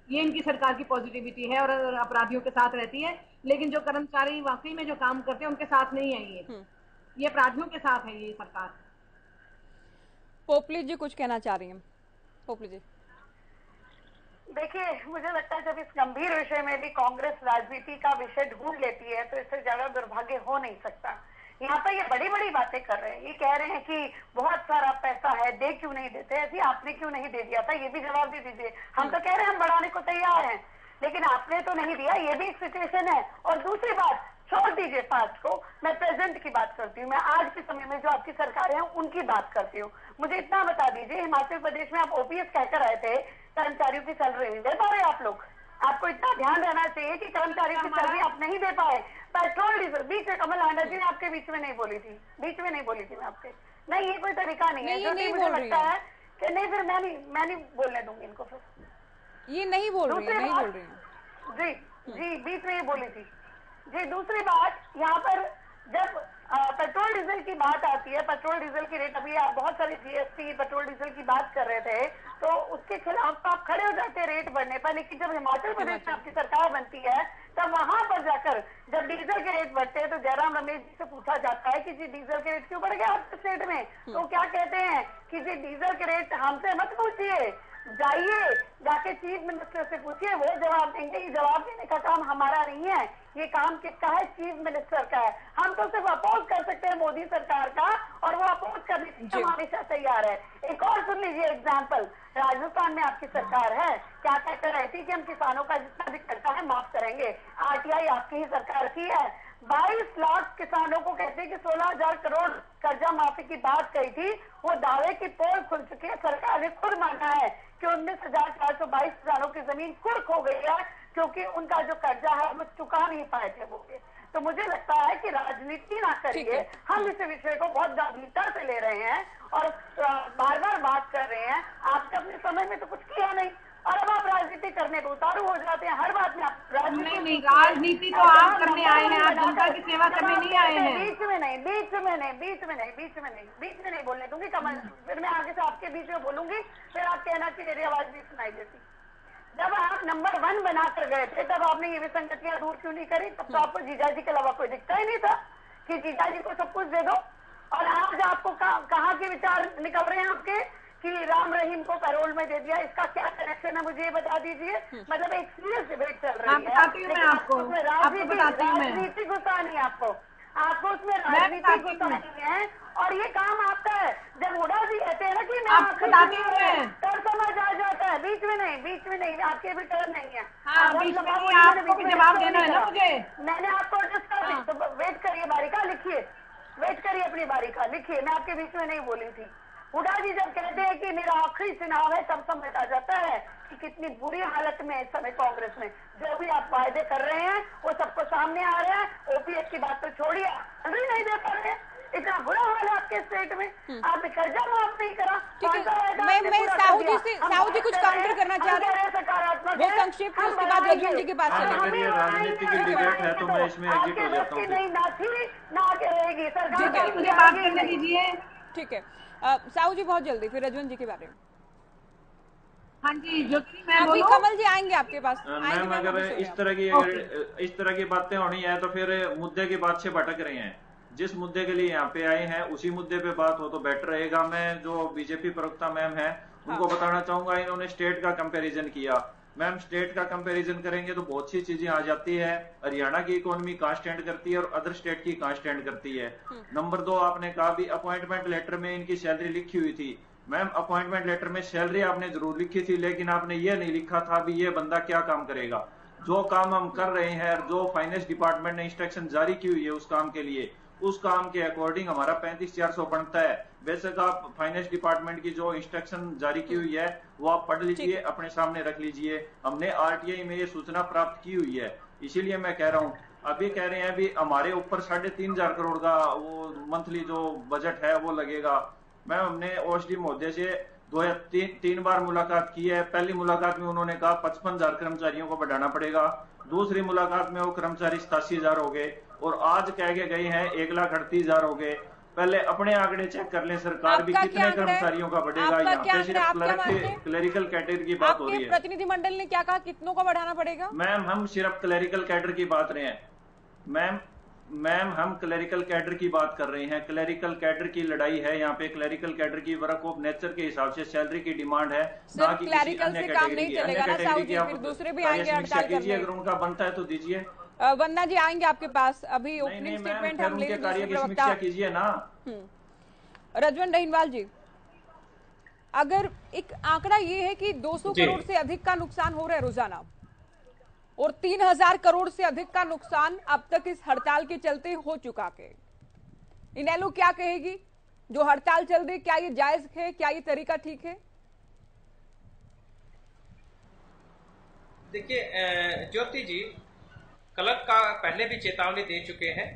ये इनकी सरकार की पॉजिटिविटी है, और अपराधियों के साथ रहती है। लेकिन जो कर्मचारी वाकई में जो काम करते हैं उनके साथ नहीं है, ये अपराधियों के साथ है ये सरकार। पोपली जी कुछ कहना चाह रही हैं? पोपली जी देखिए, मुझे लगता है जब इस गंभीर विषय में भी कांग्रेस राजनीति का विषय ढूंढ लेती है, तो इससे ज्यादा दुर्भाग्य हो नहीं सकता। यहाँ पर ये बड़ी बड़ी बातें कर रहे हैं, ये कह रहे हैं कि बहुत सारा पैसा है, दे क्यों नहीं देते? ऐसी आपने क्यों नहीं दे दिया था, ये भी जवाब दे दीजिए। हम तो कह रहे हैं हम बढ़ाने को तैयार हैं, लेकिन आपने तो नहीं दिया, ये भी एक सिचुएशन है। और दूसरी बात, छोड़ दीजिए पास्ट को, मैं प्रेजेंट की बात करती हूँ, मैं आज के समय में जो आपकी सरकार है उनकी बात करती हूँ। मुझे इतना बता दीजिए, हिमाचल प्रदेश में आप ओपीएस कहकर आए थे, कर्मचारियों की सैलरी नहीं दे पा रहे आप लोग। आपको इतना ध्यान रहना चाहिए कि कर्मचारियों की सैलरी आप नहीं दे पाए। पेट्रोल डीजल बीच में कमल हांडा जी ने आपके बीच में नहीं बोली थी, बीच में नहीं बोली थी मैं आपके। नहीं, ये कोई तरीका नहीं है। जो नहीं मुझे लगता है कि नहीं, फिर मैं नहीं बोलने दूंगी इनको। फिर ये नहीं बोल रही है, नहीं बोल रही है जी, बीच में ये बोली थी जी। दूसरी बात, यहाँ पर जब पेट्रोल डीजल की बात आती है, पेट्रोल डीजल की रेट, अभी आप बहुत सारी जीएसटी पेट्रोल डीजल की बात कर रहे थे, तो उसके खिलाफ तो आप खड़े हो जाते हैं रेट बढ़ने पर। लेकिन जब हिमाचल प्रदेश में आपकी सरकार बनती है, तब वहां पर जाकर जब डीजल के रेट बढ़ते हैं, तो जयराम रमेश जी से पूछा जाता है कि जी डीजल के रेट क्यों बढ़ गए आपके स्टेट में? तो क्या कहते हैं कि जी डीजल के रेट हमसे मत पूछिए, जाइए जाके चीफ मिनिस्टर से पूछिए, वो जवाब देंगे। ये जवाब देने का काम हमारा नहीं है, ये काम किसका है? चीफ मिनिस्टर का है। हम तो सिर्फ अपोज कर सकते हैं मोदी सरकार का, और वो अपोज करने के लिए हमेशा तैयार है। एक और सुन लीजिए एग्जाम्पल, राजस्थान में आपकी सरकार है, क्या कहकर रहती कि हम किसानों का जितना भी कर्जा है माफ करेंगे। आरटीआई आपकी ही सरकार की है। 22 लाख किसानों को कहते हैं कि 16,000 करोड़ कर्जा माफी की बात कही थी, वो दावे की पोल खुल चुकी है। सरकार ने खुद माना है कि 19,422 किसानों की जमीन कुर्क हो गई है, क्योंकि उनका जो कर्जा है वो चुका नहीं पाए थे वो। तो मुझे लगता है कि राजनीति ना करिए, हम इस विषय को बहुत गंभीरता से ले रहे हैं और बार बार बात कर रहे हैं। आपने अपने समय में तो कुछ किया नहीं, और अब आप राजनीति करने को उतारू हो जाते हैं। हर बात में आप राजनीति तो आप करने आए हैं, आप जनता की सेवा करने नहीं आए हैं। बीच में नहीं बोलने दूंगी कमल। फिर मैं आगे से आपके बीच में बोलूंगी, फिर आप कहना कि मेरी आवाज नहीं सुनाई देती। जब आप नंबर 1 बनाकर गए थे, तब आपने ये विसंगतियां दूर क्यों नहीं करी? तब तो आपको जीजा जी के अलावा कोई दिखता ही नहीं था कि जीजा जी को सब कुछ दे दो। और आज आपको कहाँ के विचार निकल रहे हैं आपके कि राम रहीम को पैरोल में दे दिया? इसका क्या कनेक्शन है, मुझे ये बता दीजिए। मतलब एक सीरियस डिबेट चल रही है, उसमें राजनीति गुस्सा नहीं, आपको उसमें राजनीति गुस्सा नहीं है। और ये काम आपका है। जब हुडा जी कहते हैं ना कि मैं तब समझ आ जाता है। बीच में नहीं, आपके भी टर्न नहीं है। आपको भी जवाब देना है ना मुझे। मैंने आपको एडजस्ट कर दी, तो वेट करिए, बारी का लिखिए, वेट करिए, अपनी बारी का लिखिए। मैं आपके बीच में नहीं बोली थी। हुडा जी जब कहते हैं कि मेरा आखिरी चुनाव है, तब समझ आ जाता है कि कितनी बुरी हालत में इस समय कांग्रेस में। जो भी आप वायदे कर रहे हैं वो सबको सामने आ रहा है। ओपीएस की बात तो छोड़िए, सैलरी नहीं दे पा रहे हैं, इतना बुरा हाल है आपके स्टेट में। आपने कर्जा माफ नहीं करा। मैं साहू जी कुछ काउंटर करना चाह रही हूँ। सके। वो संक्षिप्त उसके बाद रजवन जी के पास अगर ये राजनीतिक डिबेट है तो मैं इसमें एग्जिट हो जाता हूँ। नहीं ना थी ना आगे रहेगी सरकार। मुझे बात करने दीजिए। ठीक है साहू जी बहुत जल्दी, फिर रजवन जी के बारे में। हाँ जी ज्योति मैं अभी बोलूं? कमल जी आएंगे आपके पास। मैम अगर इस तरह की बातें होनी है तो फिर मुद्दे की बात से भटक रहे हैं। जिस मुद्दे के लिए यहाँ पे आए हैं उसी मुद्दे पे बात हो तो बेटर रहेगा। मैं जो बीजेपी प्रवक्ता मैम है उनको बताना चाहूंगा, इन्होंने स्टेट का कंपैरिजन किया। मैम स्टेट का कंपैरिजन करेंगे तो बहुत सी चीजें आ जाती है। हरियाणा की इकोनॉमी कहाँ स्टैंड करती है और अदर स्टेट की कहाँ स्टैंड करती है। नंबर 2 आपने कहा भी अपॉइंटमेंट लेटर में इनकी सैलरी लिखी हुई थी। मैम अपॉइंटमेंट लेटर में सैलरी आपने जरूर लिखी थी, लेकिन आपने ये नहीं लिखा था भी ये बंदा क्या काम करेगा। जो काम हम कर रहे हैं, जो फाइनेंस डिपार्टमेंट ने इंस्ट्रक्शन जारी की हुई है उस काम के लिए, उस काम के अकॉर्डिंग हमारा 35,400 बनता है। बेशक आप फाइनेंस डिपार्टमेंट की जो इंस्ट्रक्शन जारी की हुई है वो आप पढ़ लीजिए, अपने सामने रख लीजिए। हमने आरटीआई में ये सूचना प्राप्त की हुई है, इसीलिए मैं कह रहा हूँ। अभी कह रहे हैं भी हमारे ऊपर 3,500 करोड़ का वो मंथली जो बजट है वो लगेगा। मैम हमने ओएसडी महोदय से 2 या 3 बार मुलाकात की है। पहली मुलाकात में उन्होंने कहा 55,000 कर्मचारियों को बढ़ाना पड़ेगा। दूसरी मुलाकात में वो कर्मचारी 87,000 हो गए और आज कह के गए हैं 1,38,000 हो गए। पहले अपने आंकड़े चेक कर लें, सरकार भी कितने कर्मचारियों का बढ़ेगा। यहाँ पे सिर्फ क्लरिकल कैडर की बात हो रही है। प्रतिनिधिमंडल ने क्या कहा, कितनों को बढ़ाना पड़ेगा? मैम हम सिर्फ क्लरिकल कैडर की बात रहे हैं। मैम हम क्लरिकल कैडर की बात कर रहे हैं। क्लरिकल कैडर की लड़ाई है यहाँ पे। क्लरिकल कैडर की वर्क ऑफ नेचर के हिसाब से सैलरी की डिमांड है, ना कि किसी अन्य कैटेगरी की। अन्य कैटेगरी की आप समीक्षा कीजिए, अगर उनका बनता है तो दीजिए। वंदना जी आएंगे आपके पास, अभी ओपनिंग स्टेटमेंट हम लेंगे। कार्य की समीक्षा कीजिए ना। रजवन रहीनवाल जी, अगर एक आंकड़ा ये है कि 200 करोड़ से अधिक का नुकसान हो रहा है रोजाना और 3,000 करोड़ से अधिक का नुकसान अब तक इस हड़ताल के चलते हो चुका है, इनेलो क्या कहेगी? जो हड़ताल चल रही, क्या ये जायज है? क्या ये तरीका ठीक है? देखिए ज्योति जी, क्लर्क का पहले भी चेतावनी दे चुके हैं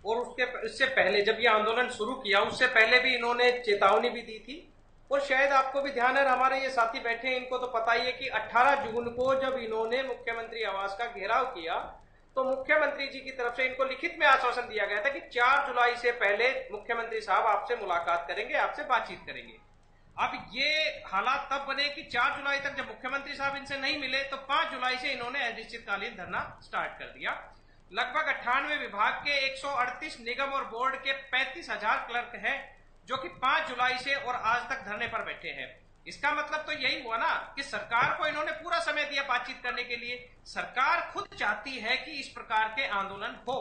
और इससे पहले जब ये आंदोलन शुरू किया उससे पहले भी इन्होंने चेतावनी भी दी थी। और शायद आपको भी ध्यान है, हमारे ये साथी बैठे हैं, इनको तो पता ही है कि 18 जून को जब इन्होंने मुख्यमंत्री आवास का घेराव किया तो मुख्यमंत्री जी की तरफ से इनको लिखित में आश्वासन दिया गया था कि 4 जुलाई से पहले मुख्यमंत्री साहब आपसे मुलाकात करेंगे, आपसे बातचीत करेंगे। अब ये हालात तब बने कि 4 जुलाई तक जब मुख्यमंत्री साहब इनसे नहीं मिले तो 5 जुलाई से इन्होंने अनिश्चितकालीन धरना स्टार्ट कर दिया। लगभग 98 विभाग के 138 निगम और बोर्ड के 35,000 क्लर्क हैं जो कि 5 जुलाई से और आज तक धरने पर बैठे हैं। इसका मतलब तो यही हुआ ना कि सरकार को इन्होंने पूरा समय दिया बातचीत करने के लिए। सरकार खुद चाहती है कि इस प्रकार के आंदोलन हो।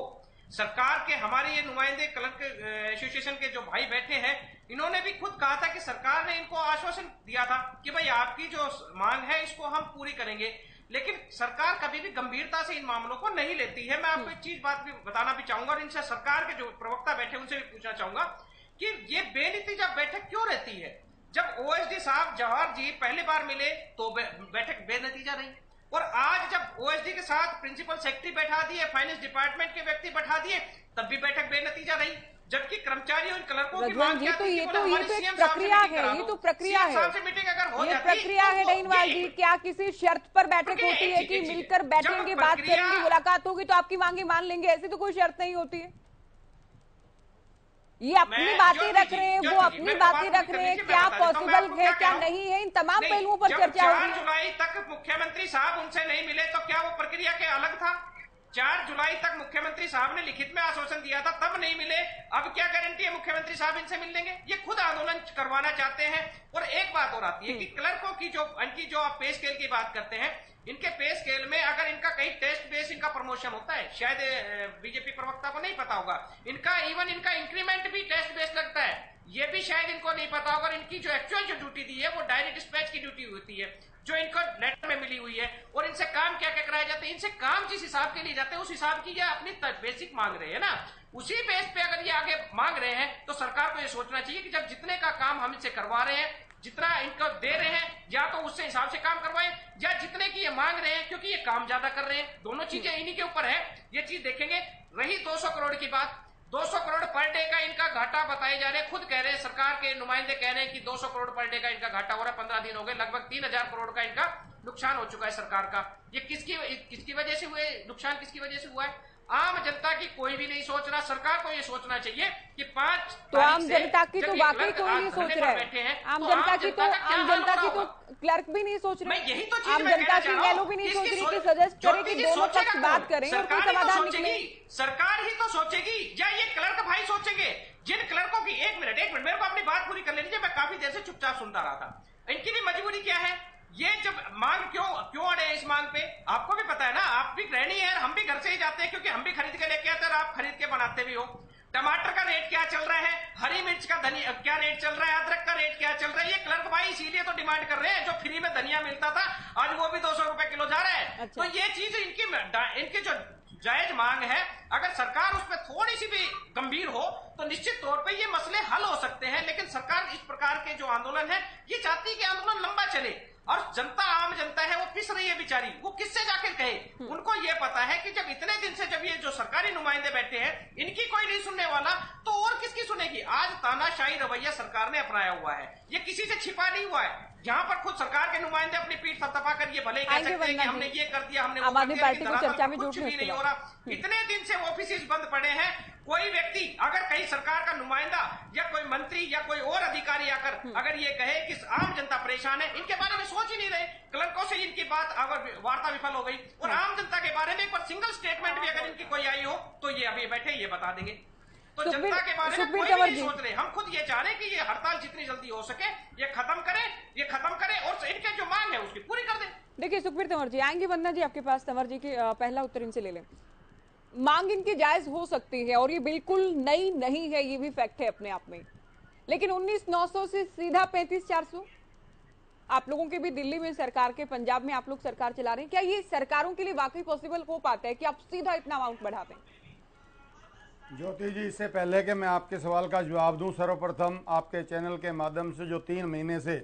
सरकार के हमारे ये नुमाइंदे क्लर्क एसोसिएशन के जो भाई बैठे हैं, इन्होंने भी खुद कहा था कि सरकार ने इनको आश्वासन दिया था कि भाई आपकी जो मांग है इसको हम पूरी करेंगे, लेकिन सरकार कभी भी गंभीरता से इन मामलों को नहीं लेती है। मैं आपको एक चीज बात भी बताना भी चाहूंगा और इनसे सरकार के जो प्रवक्ता बैठे उनसे भी पूछना चाहूंगा कि ये बेनतीजा बैठक क्यों रहती है। जब ओएसडी साहब जवाहर जी पहली बार मिले तो बैठक बेनतीजा रही, और आज जब ओएसडी के साथ प्रिंसिपल सेक्रेटरी बैठा दिए, फाइनेंस डिपार्टमेंट के व्यक्ति बैठा दिए, तब भी बैठक बेनतीजा रही। जबकि कर्मचारियों और क्लर्कों की मांग क्या थी? ये तो प्रक्रिया है, ये तो प्रक्रिया है, मीटिंग अगर हो ये जाती प्रक्रिया है रहीनवाल जी। क्या किसी शर्त पर बैठक होती है कि मिलकर बैठेंगे, बात करेंगे, मुलाकात होगी तो आपकी मांगे मान लेंगे? ऐसी तो कोई शर्त नहीं होती है। ये अपनी बातें रख रहे हैं, वो अपनी बातें रख रहे हैं। क्या पॉसिबल है, क्या नहीं है, इन तमाम पहलुओं पर चर्चा होगी। 4 जुलाई तक मुख्यमंत्री साहब उनसे नहीं मिले तो क्या वो प्रक्रिया के अलग था? 4 जुलाई तक मुख्यमंत्री साहब ने लिखित में आश्वासन दिया था, तब नहीं मिले। अब क्या गारंटी है मुख्यमंत्री साहब इनसे मिल लेंगे? ये खुद आंदोलन करवाना चाहते हैं। और एक बात और आती है कि क्लर्कों की जो आप पे स्केल की बात करते हैं, इनके पे स्केल में अगर इनका कहीं टेस्ट बेस इनका प्रमोशन होता है, शायद बीजेपी प्रवक्ता को नहीं पता होगा, इनका इंक्रीमेंट भी टेस्ट बेस लगता है, ये भी शायद इनको नहीं पता होगा। इनकी जो एक्चुअल जो ड्यूटी दी है वो डायरेक्ट डिस्पैच की ड्यूटी होती है जो इनको लेटर में मिली हुई है। और इनसे काम क्या क्या कराए जाते हैं, इनसे काम जिस हिसाब के लिए जाते हैं उस हिसाब की ये अपनी बेसिक मांग रहे हैं ना, उसी बेस पे अगर ये आगे मांग रहे हैं तो सरकार को ये सोचना चाहिए कि जब जितने का काम हम इनसे करवा रहे हैं, जितना इनको दे रहे हैं, या तो उससे हिसाब से काम करवाएं या जितने की ये मांग रहे हैं, क्योंकि ये काम ज्यादा कर रहे हैं। दोनों चीजें इन्हीं के ऊपर है, ये चीज देखेंगे। रही 200 करोड़ की बात, 200 करोड़ पर डे का इनका घाटा बताए जा रहे हैं, खुद कह रहे हैं, सरकार के नुमाइंदे कह रहे हैं कि 200 करोड़ पर डे का इनका घाटा हो रहा है। 15 दिन हो गए, लगभग 3000 करोड़ का इनका नुकसान हो चुका है सरकार का। ये किसकी वजह से हुए नुकसान, किसकी वजह से हुआ है? आम जनता की कोई भी नहीं सोच रहा। सरकार को ये सोचना चाहिए कि 5 तो आम जनता की तो वाकई कोई नहीं सोच रहा है। आम जनता की तो क्लर्क भी नहीं सोच रहे, यही तो आम जनता की वैल्यू भी नहीं सोच रही कि सजेस्ट करें कि दोनों पक्ष बात करें और कोई समाधान निकले। सरकार ही तो सोचेगी या ये क्लर्क भाई सोचेंगे? जिन क्लर्कों की एक मिनट मेरे को अपनी बात पूरी कर लेनी चाहिए। मैं काफी देर से चुपचाप सुनता रहा था। इनकी भी मजबूरी क्या है? ये जब मांग क्यों अड़े इस मांग पे? आपको भी पता है ना, आप भी गृहिणी है, हम भी घर से ही जाते हैं, क्योंकि हम भी खरीद के लेके आते हैं और आप खरीद के बनाते भी हो। टमाटर का रेट क्या चल रहा है, हरी मिर्च का धनिया क्या रेट चल रहा है, अदरक का रेट क्या चल रहा है, ये क्लर्क भाई इसीलिए तो डिमांड कर रहे हैं। जो फ्री में धनिया मिलता था आज वो भी 200 रुपए किलो जा रहा है। अच्छा। तो ये चीज इनकी जो जायज मांग है, अगर सरकार उस पर थोड़ी सी भी गंभीर हो तो निश्चित तौर पे ये मसले हल हो सकते हैं। लेकिन सरकार इस प्रकार के जो आंदोलन है, ये चाहती है कि आंदोलन लंबा चले, और जनता, आम जनता है वो पिस रही है बेचारी, वो किससे जाकर कहे? उनको ये पता है कि जब इतने दिन से जब ये जो सरकारी नुमाइंदे बैठे हैं, इनकी कोई नहीं सुनने वाला, तो और किसकी सुनेगी? आज तानाशाही रवैया सरकार ने अपनाया हुआ है, ये किसी से छिपा नहीं हुआ है। यहाँ पर खुद सरकार के नुमाइंदे अपनी पीठ थपथपा कर ये भले कह सकते हैं कि हमने ये कर दिया, हमने वो कर दिया, लेकिन चर्चा में कुछ भी नहीं हो रहा। इतने दिन से ऑफिस बंद पड़े हैं। कोई व्यक्ति अगर कहीं सरकार का नुमाइंदा या कोई मंत्री या कोई और अधिकारी आकर अगर ये कहे कि आम जनता परेशान है, इनके बारे में सोच ही नहीं रहे। क्लर्कों से इनकी बात अगर वार्ता विफल हो गई, और आम जनता के बारे में एक बार सिंगल स्टेटमेंट भी अगर इनकी कोई आई हो तो ये अभी बैठे ये बता देंगे। तो जनता के बारे में कोई भी नहीं सोच रहे। हम खुद ये चाह रहे हैं कि ये हड़ताल जितनी जल्दी हो सके ये खत्म करें और इनके जो मांग है उसकी पूरी कर दें। देखिए सुखबीर तंवर जी, आएंगे वंदना जी आपके पास। तंवर जी की पहला उत्तर इनसे ले लें। मांग इनकी जायज हो सकती है और ये बिल्कुल नई नहीं है, ये भी फैक्ट है अपने आप में, लेकिन 19,900 से सीधा 35,400। आप लोगों के भी दिल्ली में सरकार के, पंजाब में आप लोग सरकार चला रहे हैं, क्या ये सरकारों के लिए वाकई पॉसिबल हो पाता है कि आप सीधा इतना अमाउंट बढ़ा दें? ज्योति जी, इससे पहले कि मैं आपके सवाल का जवाब दूं, सर्वप्रथम आपके चैनल के माध्यम से जो 3 महीने से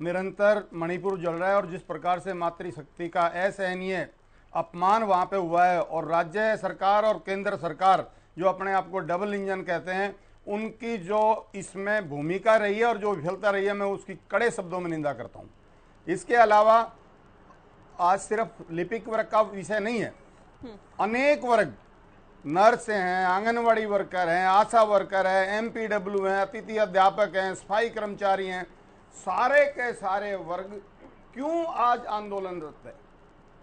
निरंतर मणिपुर जल रहा है और जिस प्रकार से मातृशक्ति का असहनीय अपमान वहाँ पे हुआ है, और राज्य सरकार और केंद्र सरकार जो अपने आप को डबल इंजन कहते हैं, उनकी जो इसमें भूमिका रही है और जो विफलता रही है, मैं उसकी कड़े शब्दों में निंदा करता हूँ। इसके अलावा आज सिर्फ लिपिक वर्ग का विषय नहीं है, अनेक वर्ग, नर्स हैं, आंगनवाड़ी वर्कर हैं, आशा वर्कर है, MPW हैं, अतिथि अध्यापक हैं, सफाई कर्मचारी हैं, सारे के सारे वर्ग क्यों आज आंदोलनरत है?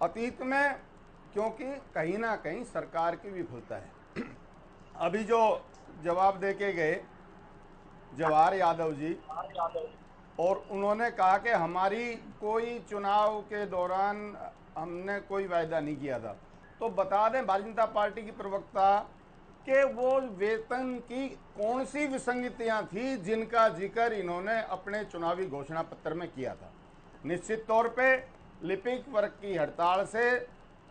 अतीत में क्योंकि कहीं ना कहीं सरकार की विफलता है। अभी जो जवाब दे के गए जवाहर यादव जी, और उन्होंने कहा कि हमारी कोई चुनाव के दौरान हमने कोई वायदा नहीं किया था। तो बता दें भारतीय जनता पार्टी की प्रवक्ता कि वो वेतन की कौन सी विसंगतियां थी जिनका जिक्र इन्होंने अपने चुनावी घोषणा पत्र में किया था। निश्चित तौर पे लिपिक वर्ग की हड़ताल से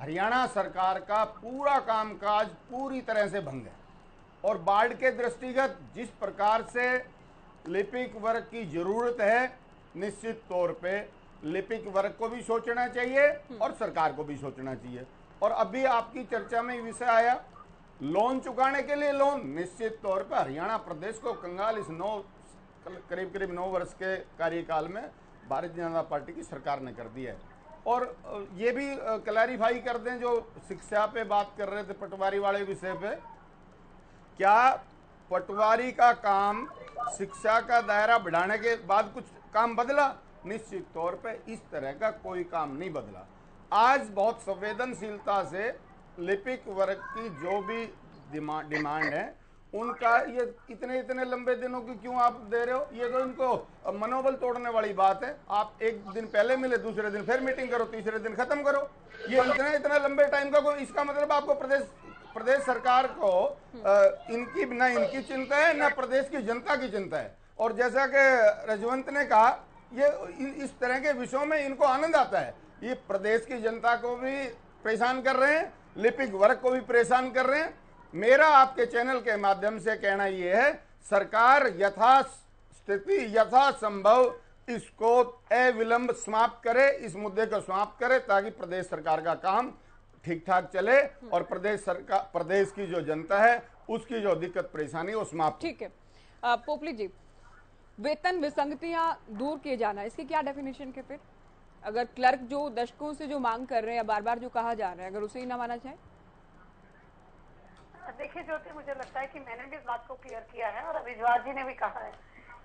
हरियाणा सरकार का पूरा कामकाज पूरी तरह से भंग है, और बाढ़ के दृष्टिगत जिस प्रकार से लिपिक वर्ग की जरूरत है, निश्चित तौर पे लिपिक वर्ग को भी सोचना चाहिए और सरकार को भी सोचना चाहिए। और अभी आपकी चर्चा में विषय आया लोन चुकाने के लिए लोन, निश्चित तौर पर हरियाणा प्रदेश को कंगाल इस करीब 9 वर्ष के कार्यकाल में भारतीय जनता पार्टी की सरकार ने कर दिया है। और ये भी क्लैरिफाई कर दें, जो शिक्षा पे बात कर रहे थे पटवारी वाले विषय पे, क्या पटवारी का काम शिक्षा का दायरा बढ़ाने के बाद कुछ काम बदला? निश्चित तौर पे इस तरह का कोई काम नहीं बदला। आज बहुत संवेदनशीलता से लिपिक वर्ग की जो भी डिमांड है उनका, ये इतने लंबे दिनों की क्यों आप दे रहे हो? ये तो इनको मनोबल तोड़ने वाली बात है। आप एक दिन पहले मिले, दूसरे दिन फिर मीटिंग करो, तीसरे दिन खत्म करो। ये इतना लंबे टाइम का कोई, इसका मतलब आपको प्रदेश सरकार को इनकी चिंता है, ना प्रदेश की जनता की चिंता है। और जैसा कि रजवंत ने कहा, ये इस तरह के विषयों में इनको आनंद आता है। ये प्रदेश की जनता को भी परेशान कर रहे हैं, लिपिक वर्ग को भी परेशान कर रहे हैं। मेरा आपके चैनल के माध्यम से कहना यह है, सरकार यथास्थिति यथासंभव इसको अविलंब समाप्त करे, इस मुद्दे को समाप्त करे, ताकि प्रदेश सरकार का काम ठीक ठाक चले और प्रदेश की जो जनता है उसकी जो दिक्कत परेशानी वो समाप्त। ठीक है पोपली जी, वेतन विसंगतियां दूर किए जाना, इसकी क्या डेफिनेशन के फिर? अगर क्लर्क जो दशकों से जो मांग कर रहे हैं या बार बार जो कहा जा रहा है, अगर उसे ही ना माना जाए? देखिए ज्योति, मुझे लगता है कि मैंने भी इस बात को क्लियर किया है और अभिजवार जी ने भी कहा है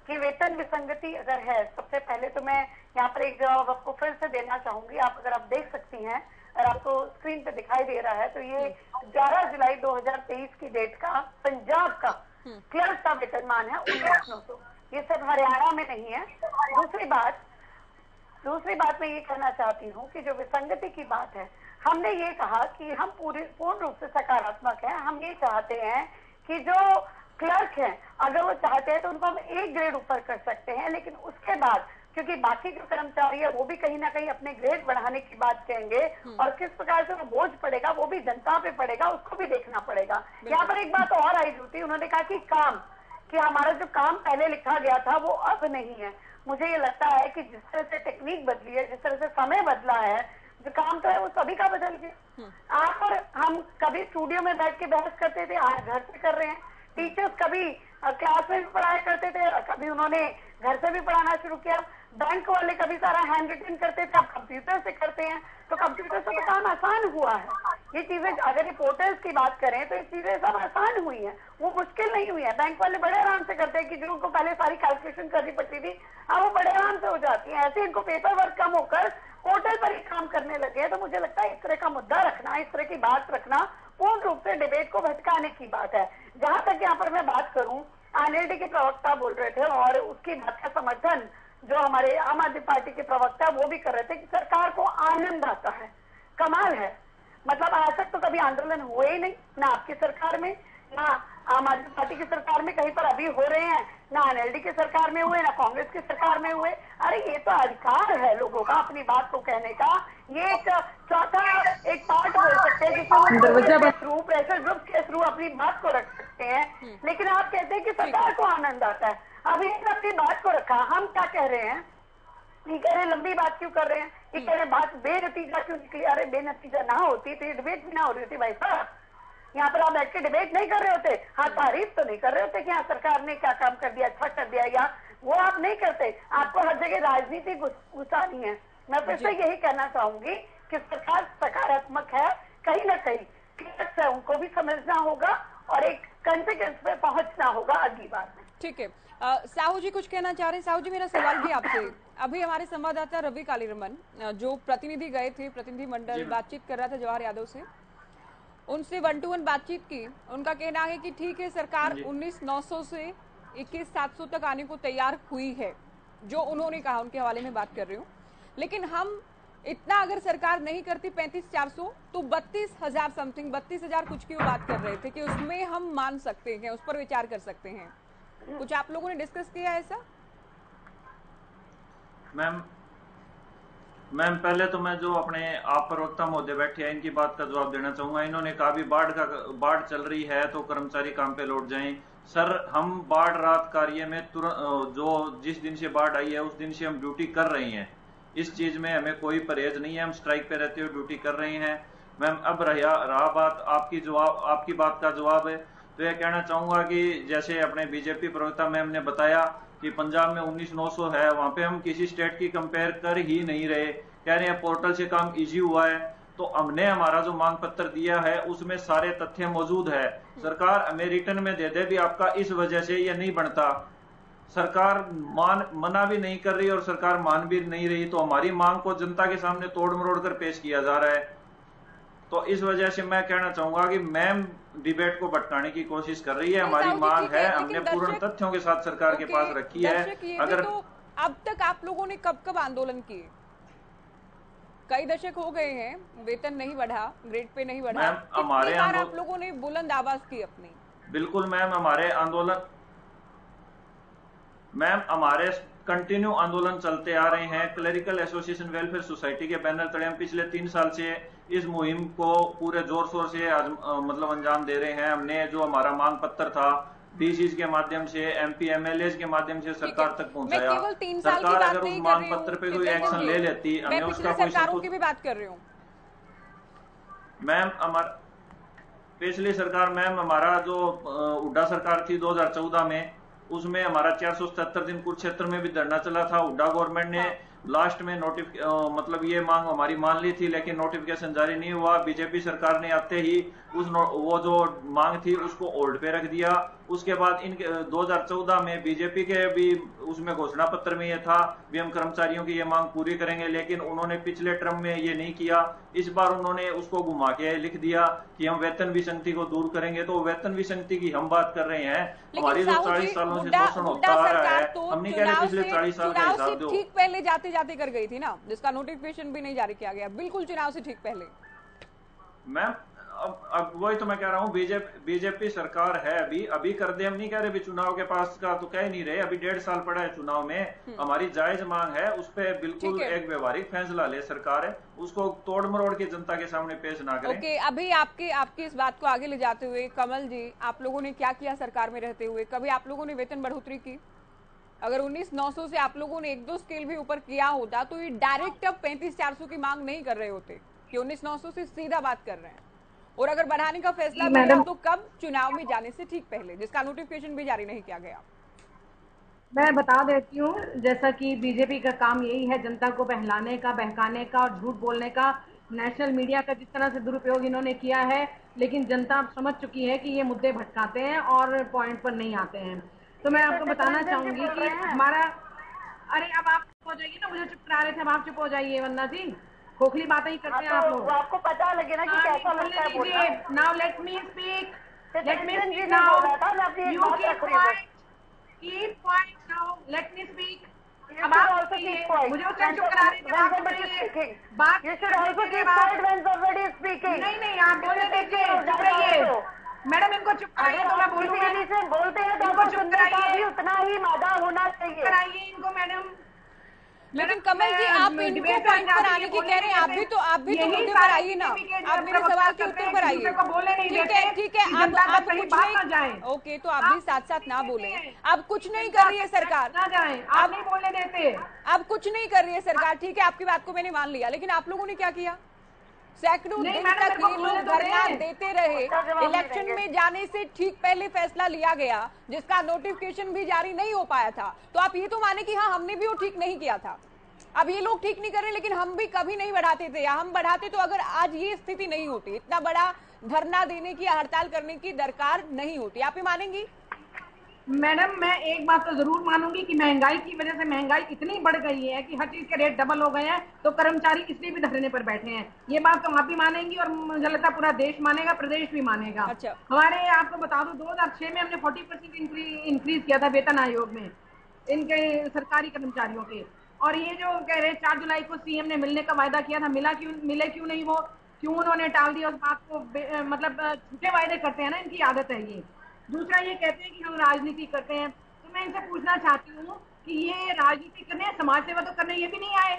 कि वेतन विसंगति अगर है, सबसे पहले तो मैं यहाँ पर एक जवाब आपको फिर से देना चाहूंगी। अगर आप देख सकती हैं, अगर आपको स्क्रीन पे दिखाई दे रहा है, तो ये 11 जुलाई 2023 की डेट का पंजाब का क्लर्क का वेतनमान है 19,900। ये सिर्फ हरियाणा में नहीं है। दूसरी बात मैं ये कहना चाहती हूँ कि जो विसंगति की बात है, हमने ये कहा कि हम पूर्ण रूप से सकारात्मक हैं। हम ये चाहते हैं कि जो क्लर्क हैं, अगर वो चाहते हैं तो उनको हम एक ग्रेड ऊपर कर सकते हैं, लेकिन उसके बाद क्योंकि बाकी जो कर्मचारी है वो भी कहीं ना कहीं अपने ग्रेड बढ़ाने की बात कहेंगे और किस प्रकार से वो बोझ पड़ेगा वो भी जनता पे पड़ेगा, उसको भी देखना पड़ेगा। यहाँ पर एक बात और आई होती, उन्होंने कहा कि हमारा जो काम पहले लिखा गया था वो अब नहीं है। मुझे ये लगता है कि जिस तरह से टेक्निक बदली है, जिस तरह से समय बदला है, जो काम तो है वो सभी का बदल गया। आप और हम कभी स्टूडियो में बैठ के बहस करते थे, आज घर से कर रहे हैं। टीचर्स कभी क्लास में भी पढ़ाया करते थे, कभी उन्होंने घर से भी पढ़ाना शुरू किया। बैंक वाले कभी सारा हैंड रिटन करते थे, अब कंप्यूटर से करते हैं, तो कंप्यूटर से तो काम आसान हुआ है। ये चीजें, अगर ये पोर्टल्स की बात करें तो ये चीजें सब आसान हुई है, वो मुश्किल नहीं हुई है। बैंक वाले बड़े आराम से करते हैं कि जो उनको पहले सारी कैलकुलेशन करनी पड़ती थी, अब वो बड़े आराम से हो जाती है। ऐसे इनको पेपर वर्क कम होकर पोर्टल पर ही काम करने लगे। तो मुझे लगता है इस तरह का मुद्दा रखना, इस तरह की बात रखना पूर्ण रूप से डिबेट को भटकाने की बात है। जहां तक यहाँ पर मैं बात करूं, आरएलडी के प्रवक्ता बोल रहे थे और उसकी बात का समर्थन जो हमारे आम आदमी पार्टी के प्रवक्ता वो भी कर रहे थे कि सरकार को आनंद आता है। कमाल है, मतलब आज तक तो कभी आंदोलन हुए ही नहीं, ना आपकी सरकार में, ना आम आदमी पार्टी की सरकार में कहीं पर अभी हो रहे हैं, ना एनएलडी की सरकार में हुए, ना कांग्रेस की सरकार में हुए। अरे ये तो अधिकार है लोगों का अपनी बात को कहने का। ये एक चौथा एक पार्ट बोल सकते हैं जिसमें थ्रू प्रेशर ग्रुप के थ्रू अपनी बात को रख सकते हैं। लेकिन आप कहते हैं कि सरकार को आनंद आता है। अभी अपनी बात को रखा, हम क्या कह रहे हैं, ये कह रहे हैं लंबी बात क्यों कर रहे हैं, ये कह रहे हैं बात बेनतीजा क्यों निकली। अरे बेनतीजा ना होती तो ये डिबेट भी ना हो रही थी भाई साहब। यहाँ पर आप बैठ के डिबेट नहीं कर रहे होते, हाँ तारीफ तो नहीं कर रहे होते कि हाँ सरकार ने क्या काम कर दिया, अच्छा कर दिया, या वो आप नहीं करते। आपको हर जगह राजनीति घुसानी है। मैं फिर से यही कहना चाहूंगी कि सरकार सकारात्मक है, कहीं ना कहीं क्लियर्स है उनको भी समझना होगा और एक कंसेक्वेंस पे पहुंचना होगा अगली बार में। ठीक है, साहू जी कुछ कहना चाह रहे हैं? साहू जी, मेरा सवाल भी आपसे, अभी हमारे संवाददाता रवि कालीरमन जो प्रतिनिधि गए थे, प्रतिनिधि मंडल बातचीत कर रहा था जवाहर यादव से, उनसे 1-to-1 बातचीत की। उनका कहना है कि ठीक है सरकार 19,900 से 21,700 तक आने को तैयार हुई है, जो उन्होंने कहा, उनके हवाले में बात कर रही हूँ। लेकिन हम इतना अगर सरकार नहीं करती 35,400 तो 32,000 समथिंग, 32,000 कुछ की वो बात कर रहे थे कि उसमें हम मान सकते हैं, उस पर विचार कर सकते हैं। कुछ आप लोगों ने डिस्कस किया ऐसा? मैम पहले तो मैं जो अपने आप प्रवक्ता महोदय बैठे हैं इनकी बात का जवाब देना चाहूंगा। इन्होंने कहा भी बाढ़ चल रही है तो कर्मचारी काम पे लौट जाएं। सर, हम बाढ़ राहत कार्य में तुरंत जो जिस दिन से बाढ़ आई है उस दिन से हम ड्यूटी कर रहे हैं। इस चीज में हमें कोई परहेज नहीं है, हम स्ट्राइक पे रहते हुए ड्यूटी कर रहे हैं। मैम अब रहा बात आपकी बात का जवाब है, तो यह कहना चाहूंगा कि जैसे अपने बीजेपी प्रवक्ता मैम ने बताया कि पंजाब में 19,900 है, वहां पे हम किसी स्टेट की कंपेयर कर ही नहीं रहे, कह रहे हैं पोर्टल से काम इजी हुआ है। तो हमने हमारा जो मांग पत्र दिया है उसमें सारे तथ्य मौजूद है। सरकार हमें रिटर्न में दे दे भी आपका इस वजह से ये नहीं बनता, सरकार मना भी नहीं कर रही और सरकार मान भी नहीं रही, तो हमारी मांग को जनता के सामने तोड़ मरोड़ कर पेश किया जा रहा है। तो इस वजह से मैं कहना चाहूंगा कि मैम डिबेट को भटकाने की कोशिश कर रही है। हमारी मांग है, हमने पूर्ण तथ्यों के साथ सरकार के पास रखी है। अगर तो अब तक आप लोगों ने कब आंदोलन किए? कई दशक हो गए हैं, वेतन नहीं बढ़ा, ग्रेड पे नहीं बढ़ा, हमारे आप लोगों ने बुलंद आवाज की अपनी। बिल्कुल मैम, हमारे कंटिन्यू आंदोलन चलते आ रहे हैं। क्लरिकल एसोसिएशन वेलफेयर सोसाइटी के बैनर तले हम पिछले 3 साल से इस मुहिम को पूरे जोर शोर से मतलब अंजाम दे रहे हैं। हमने जो हमारा मांग पत्र था डीसीज के माध्यम से, एमपी एमएलए के माध्यम से सरकार तक पहुंचाया। सरकार अगर उस मांग पत्र पे कोई एक्शन ले लेती, हमें उसका कोई सरकारों की भी बात कर रही हूँ मैम। पिछली सरकार मैम हमारा जो हुड्डा सरकार थी 2014 में, उसमें हमारा 477 दिन कुरुक्षेत्र में भी धरना चला था। हुड्डा गवर्नमेंट ने लास्ट में मतलब ये मांग हमारी मान ली थी, लेकिन नोटिफिकेशन जारी नहीं हुआ। बीजेपी सरकार ने आते ही वो जो मांग थी उसको होल्ड पे रख दिया। उसके बाद इन 2014 में बीजेपी के भी उसमें घोषणा पत्र में ये था भी हम कर्मचारियों की ये मांग पूरी करेंगे, लेकिन उन्होंने पिछले टर्म में ये नहीं किया। इस बार उन्होंने उसको घुमा के लिख दिया कि हम वेतन विसंगति को दूर करेंगे। तो वेतन विसंगति की हम बात कर रहे हैं, हमारी जो 40 सालों से शोषण होता आ रहा है, हम नहीं कह रहे पिछले 40 साल का हिसाब दो। ठीक पहले जाते जाते कर गई थी ना, जिसका नोटिफिकेशन भी नहीं जारी किया गया, बिल्कुल चुनाव से ठीक पहले। मैम अब वही तो मैं कह रहा हूँ, बीजेपी सरकार है, अभी कर दे, हम नहीं कह रहे भी चुनाव के पास का तो कह ही नहीं रहे। अभी 1.5 साल पड़ा है चुनाव में, हमारी जायज मांग है, उस पर बिल्कुल एक व्यवहारिक फैसला ले सरकार है, उसको तोड़ मरोड़ के जनता के सामने पेश ना करें। ओके, अभी आपकी इस बात को आगे ले जाते हुए कमल जी, आप लोगों ने क्या किया सरकार में रहते हुए? कभी आप लोगों ने वेतन बढ़ोतरी की? अगर 19,900 से आप लोगों ने 1-2 स्केल भी ऊपर किया होता तो ये डायरेक्ट अब 35,400 की मांग नहीं कर रहे होते, कि 19,900 से सीधा बात कर रहे हैं। और अगर बढ़ाने का फैसला किया तो कब? चुनाव में जाने से ठीक पहले, जिसका नोटिफिकेशन भी जारी नहीं किया गया। मैं बता देती हूँ, जैसा कि बीजेपी का काम यही है जनता को बहलाने का, बहकाने का और झूठ बोलने का। नेशनल मीडिया का जिस तरह से दुरुपयोग इन्होंने किया है, लेकिन जनता समझ चुकी है कि ये मुद्दे भटकाते हैं और पॉइंट पर नहीं आते हैं। तो मैं आपको बताना चाहूंगी कि हमारा, अरे अब आप चुप हो जाइए ना, मुझे चुप करा रहे थे, अब आप चुप हो जाइए, वरना जी खोखली बातें ही करते हैं आप लोग। आपको पता लगे ना कि कैसा लगता है बोलना। Now let me speak now, you keep quiet now, let me speak. अब आप मुझे उस टाइम चुप करा रहे थे, आप बोलिए बात, नहीं आप बोलने दीजिए, चुप रहिए मैडम, इनको चुप कराइए तो मैं बोलूंगा। बोलते हैं तो इनको चुप कराइए, उतना ही मादा होना चाहिए। कराइए इनको मैडम। लेकिन कमल जी, आप इनको पॉइंट पर आने की कह रहे हैं, आप भी तो मुद्दे पर आइए ना, आप मेरे सवाल के उत्तर पर आइए। ठीक है, आप कुछ नहीं, ओके, तो आप भी साथ साथ ना बोले। आप कुछ नहीं कर रही है सरकार, आप नहीं बोलने देते, आप कुछ नहीं कर रही है सरकार, ठीक है, आपकी बात को मैंने मान लिया, लेकिन आप लोगों ने क्या किया? सैकड़ों दिन तक ये लोग धरना देते रहे। इलेक्शन में जाने से ठीक पहले फैसला लिया गया, जिसका नोटिफिकेशन भी जारी नहीं हो पाया था। तो आप ये तो माने कि हाँ, हमने भी वो ठीक नहीं किया था। अब ये लोग ठीक नहीं कर रहे, लेकिन हम भी कभी नहीं बढ़ाते थे, या हम बढ़ाते तो अगर आज ये स्थिति नहीं होती, इतना बड़ा धरना देने की, हड़ताल करने की दरकार नहीं होती। आप ही मानेंगी? मैडम, मैं एक बात तो जरूर मानूंगी कि महंगाई की वजह से महंगाई इतनी बढ़ गई है कि हर चीज के रेट डबल हो गए हैं, तो कर्मचारी इसलिए भी धरने पर बैठे हैं। ये बात तो आप भी मानेंगी और मुझे लगता है पूरा देश मानेगा, प्रदेश भी मानेगा। अच्छा। हमारे आपको बता दूं, 2006 में हमने 40% इंक्रीज किया था वेतन आयोग में इनके सरकारी कर्मचारियों के। और ये जो कह रहे 4 जुलाई को सीएम ने मिलने का वायदा किया था, मिले क्यों नहीं वो, क्यों उन्होंने टाल दिया उस बात को? मतलब झूठे वायदे करते हैं ना, इनकी आदत है ये। दूसरा, ये कहते हैं कि हम राजनीति करते हैं, तो मैं इनसे पूछना चाहती हूँ कि ये राजनीति करने, समाज सेवा तो करने ये भी नहीं आए।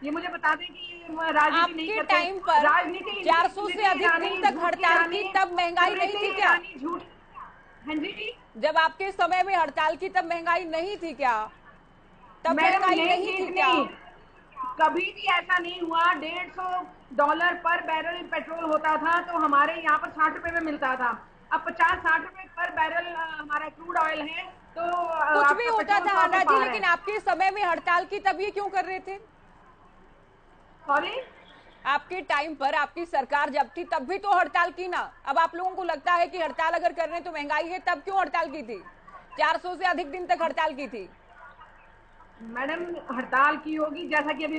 ये मुझे बता दें कि राजनीति नहीं करते। टाइम पर राजनीति 400 से अधिक दिन तक हड़ताल की, तब महंगाई नहीं थी क्या? झूठ। हाँ जी, जब आपके समय में हड़ताल की तब महंगाई नहीं थी क्या? तब महंगाई नहीं थी क्या? कभी भी ऐसा नहीं हुआ। $150 पर बैरल पेट्रोल होता था, तो हमारे यहाँ पर 60 रुपए में मिलता था। अब 50-60 रुपए पर बैरल हमारा क्रूड ऑयल है, तो कुछ भी होता था आना जी, लेकिन आपके समय में हड़ताल की तब ये क्यों कर रहे थे? सॉरी, आपके टाइम पर आपकी सरकार जब थी तब भी तो हड़ताल की ना। अब आप लोगों को लगता है कि हड़ताल अगर कर रहे हैं तो महंगाई है, तब क्यों हड़ताल की थी? 400 से अधिक दिन तक हड़ताल की थी। मैडम, हड़ताल की होगी, जैसा कि अभी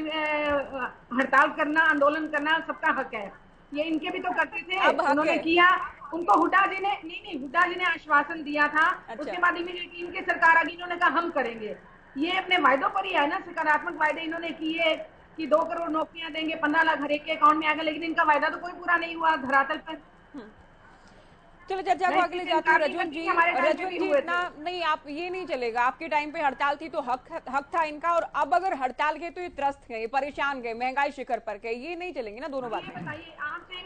हड़ताल करना, आंदोलन करना सबका हक है, ये इनके भी तो करते थे, उन्होंने किया। उनको हुड्डा जी ने आश्वासन दिया था। अच्छा। उसके बाद इमीडिएटली इनकी सरकार आ गई, इन्होंने कहा हम करेंगे। ये अपने वायदों पर ही है ना, सकारात्मक वायदे इन्होंने किए कि 2 करोड़ नौकरियां देंगे, 15 लाख हर एक के अकाउंट में आ गए, लेकिन इनका वायदा तो कोई पूरा नहीं हुआ धरातल पर। चलो चर्चा को आगे ले जाते हैं। रजवंत जी इतना नहीं, आप ये नहीं चलेगा। आपके टाइम पे हड़ताल थी तो हक था इनका, और अब अगर हड़ताल गए तो ये त्रस्त गए, परेशान गए, महंगाई शिखर पर गए, ये नहीं चलेंगे ना दोनों बातें।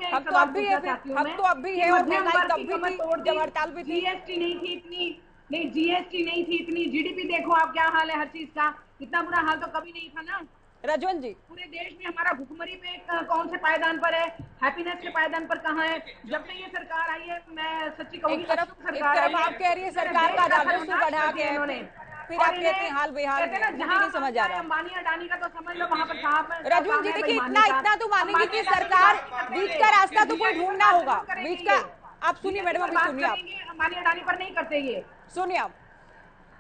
हक तो अब भी है, हक तो अब भी है, और महंगाई तब भी थी जब हड़ताल पे थी। जीएसटी नहीं थी इतनी, जीएसटी नहीं थी इतनी, जीडीपी देखो आप क्या हाल है हर चीज का, इतना बुरा हाल तो कभी नहीं था ना। रजवन जी, पूरे देश में हमारा भुखमरी पे कौन से पायदान पर है, हैप्पीनेस के पायदान पर कहाँ है? जब से ये सरकार आई है, मैं सच्ची कहूंगी, एक तरफ आप कह रही है सरकार का राजस्व बढ़ा के इन्होंने, फिर आप कहते हैं हाल बेहाल में, मुझे नहीं समझ आ रहा। अंबानी अडानी का तो समझ लो वहाँ पर साहब। रजवन जी देखिए, इतना तो मानेंगे कि सरकार बीच का रास्ता तो कोई ढूंढना होगा, बीच का। आप सुनिए मैडम, अभी सुनिए आप, अंबानी अडानी पर नहीं करते ये, सुनिए आप।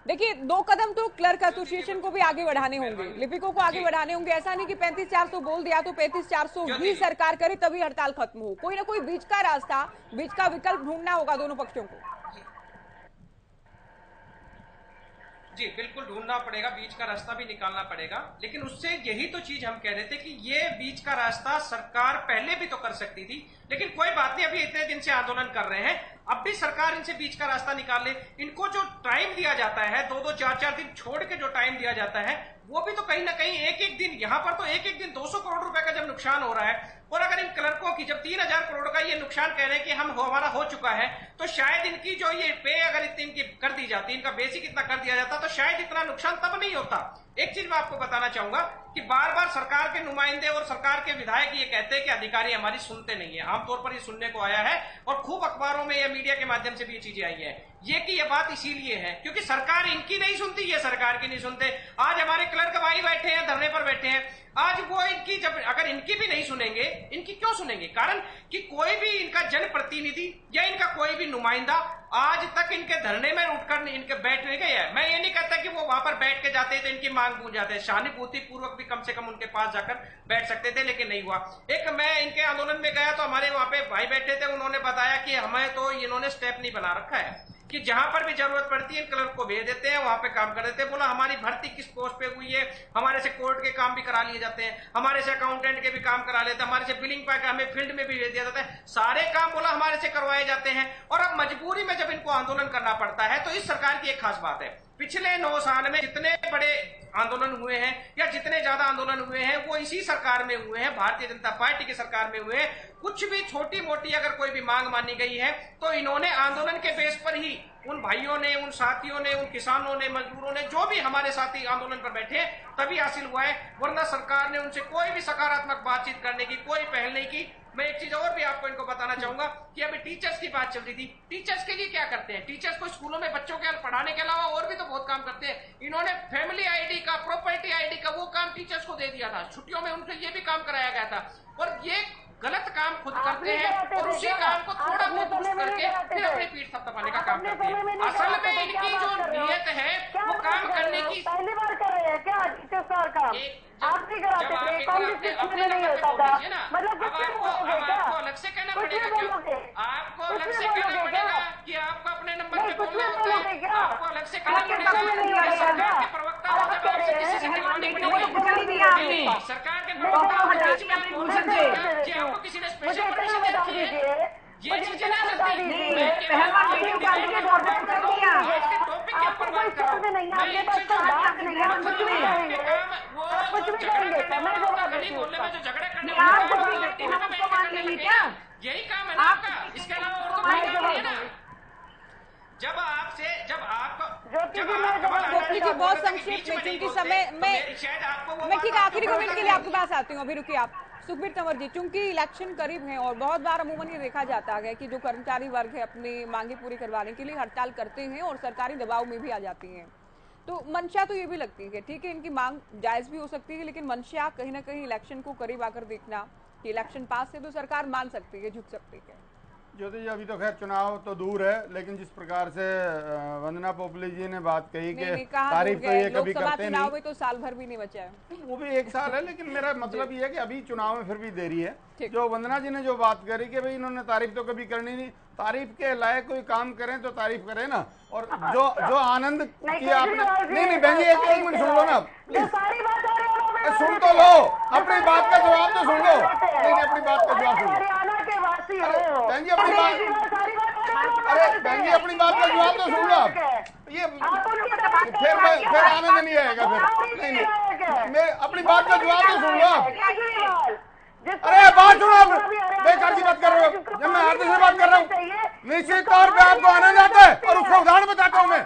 देखिए 2 कदम तो क्लर्क एसोसिएशन को भी आगे बढ़ाने होंगे, लिपिकों को आगे बढ़ाने होंगे। ऐसा नहीं कि 35-400 बोल दिया तो 35-400 ही सरकार करे तभी हड़ताल खत्म हो। कोई ना कोई बीच का रास्ता, बीच का विकल्प ढूंढना होगा दोनों पक्षों को। जी बिल्कुल ढूंढना पड़ेगा, बीच का रास्ता भी निकालना पड़ेगा। लेकिन उससे यही तो चीज हम कह रहे थे कि ये बीच का रास्ता सरकार पहले भी तो कर सकती थी, लेकिन कोई बात नहीं, अभी इतने दिन से आंदोलन कर रहे हैं, अब भी सरकार इनसे बीच का रास्ता निकाल ले। इनको जो टाइम दिया जाता है, 2-2, 4-4 दिन छोड़ के जो टाइम दिया जाता है, वो भी तो कहीं ना कहीं एक दिन, यहाँ पर तो एक दिन 200 करोड़ रुपए का जब नुकसान हो रहा है, और अगर इन क्लर्कों की जब 3000 करोड़ का ये नुकसान कह रहे हैं कि हमारा हो चुका है, तो शायद इनकी जो ये पे अगर इतनी कर दी जाती, इनका बेसिक इतना कर दिया जाता, तो शायद इतना नुकसान तब नहीं होता। एक चीज मैं आपको बताना चाहूंगा कि बार बार सरकार के नुमाइंदे और सरकार के विधायक ये कहते हैं कि अधिकारी हमारी सुनते नहीं है। आमतौर पर ये सुनने को आया है और खूब अखबारों में या मीडिया के माध्यम से भी ये चीजें आई है। ये बात इसीलिए है क्योंकि सरकार इनकी नहीं सुनती, ये सरकार की नहीं सुनते। आज हमारे क्लर्क भाई बैठे हैं, धरने पर बैठे हैं, आज वो इनकी जब अगर इनकी भी नहीं सुनेंगे, इनकी क्यों सुनेंगे? कारण कि कोई भी इनका जनप्रतिनिधि या इनका कोई भी नुमाइंदा आज तक इनके धरने में उठकर इनके बैठ नहीं गया है। मैं ये नहीं कहता कि वो वहां पर बैठ के जाते तो इनकी मांग पूछ जाते, सहानुभूति पूर्वक भी कम से कम उनके पास जाकर बैठ सकते थे, लेकिन नहीं हुआ। एक मैं इनके आंदोलन में गया तो हमारे वहां पे भाई बैठे थे, उन्होंने बताया कि हमें तो इन्होंने स्टेप नहीं बना रखा है कि जहां पर भी जरूरत पड़ती है क्लर्क को भेज देते हैं, वहां पे काम कर देते हैं। बोला हमारी भर्ती किस पोस्ट पे हुई है, हमारे से कोर्ट के काम भी करा लिए जाते हैं, हमारे से अकाउंटेंट के भी काम करा लेते हैं, हमारे से बिलिंग पैक हमें फील्ड में भी भेज दिया जाता है, सारे काम बोला हमारे से करवाए जाते हैं। और अब मजबूरी में जब इनको आंदोलन करना पड़ता है तो इस सरकार की एक खास बात है, पिछले 9 साल में जितने बड़े आंदोलन हुए हैं या जितने ज्यादा आंदोलन हुए हैं वो इसी सरकार में हुए हैं, भारतीय जनता पार्टी की सरकार में हुए हैं। कुछ भी छोटी मोटी अगर कोई भी मांग मानी गई है तो इन्होंने आंदोलन के बेस पर ही उन भाइयों ने, उन साथियों ने, उन किसानों ने, मजदूरों ने, जो भी हमारे साथी आंदोलन पर बैठे तभी हासिल हुआ है, वरना सरकार ने उनसे कोई भी सकारात्मक बातचीत करने की कोई पहल नहीं की। मैं एक चीज और भी आपको इनको बताना चाहूंगा कि अभी टीचर्स की बात चल रही थी, टीचर्स के लिए क्या करते हैं? टीचर्स को स्कूलों में बच्चों के पढ़ाने के अलावा और भी तो बहुत काम करते हैं। इन्होंने फैमिली आईडी का, प्रॉपर्टी आईडी का वो काम टीचर्स को दे दिया था, छुट्टियों में उनसे ये भी काम कराया गया था। और ये गलत काम खुद करते हैं और उसी काम को थोड़ा बहुत दुरुस्त करके फिर अपनी पीठ थपथपाने का काम करते हैं। असल में इनकी जो नीयत है वो काम करने की पहली बार कर रहे हैं क्या टीचर्स का काम? आप भी कराते थे, कांग्रेस के समय नहीं होता था, मतलब आपको अलग से कहना पड़ेगा, आपको अलग से कहना पड़ेगा कि आपको अपने नंबर पे बोलना होता है, आपको अलग से कहना पड़ेगा। सरकार के प्रवक्ता होते हैं, आपसे किसी से कहवानी पड़ेगी, सरकार के प्रवक्ता बीच में बोलना चाहिए कि आपको किसी ने स्पेशल परमिशन रखी है, ये चीजें नहीं चलती। यही काम है ना आपका, इसके अलावा और तो कोई काम नहीं है ना। जब आपको बहुत संक्षिप्त में क्योंकि समय मैं ठीक आखिरी कमेंट के लिए आपके पास आती हूँ, अभी रुकिए आप। सुखबीर तंवर जी, चूंकि इलेक्शन करीब है और बहुत बार अमूमन ये देखा जाता है कि जो कर्मचारी वर्ग है अपनी मांगे पूरी करवाने के लिए हड़ताल करते हैं और सरकारी दबाव में भी आ जाती हैं, तो मंशा तो ये भी लगती है ठीक है इनकी मांग जायज भी हो सकती है, लेकिन मंशा कहीं ना कहीं इलेक्शन को करीब आकर देखना कि इलेक्शन पास है तो सरकार मान सकती है, झुक सकती है। ज्योति जी, अभी तो खैर चुनाव तो दूर है, लेकिन जिस प्रकार से वंदना पोपली जी ने बात कही कि तारीफ तो ये कभी करते नहीं, में तो साल भर भी नहीं बचा है, वो भी 1 साल है, लेकिन मेरा मतलब ये है कि अभी चुनाव में फिर भी देरी है। जो वंदना जी ने जो बात करी कि भाई इन्होंने तारीफ तो कभी करनी नहीं, तारीफ के लायक कोई काम करें तो तारीफ करें ना। और जो आनंद किया आपने, नहीं बहन जी एक मिनट सुन लो ना, सुन तो लो, अपनी बात का जवाब तो सुन लो, नहीं अपनी बात का जवाब सुन लो बहन जी, अपनी बात, अरे बहन जी अपनी बात का जवाब तो सुन लो आप, ये फिर आनंद नहीं आएगा, फिर नहीं मैं अपनी बात का जवाब तो सुन लो आप। अरे बात सुनो, आप बेकार की बात कर रहे हो। जब मैं आदमी से बात कर रहा हूँ, निश्चित तौर पे आपको आनंद आता है, और उसका उदाहरण बताता हूँ मैं।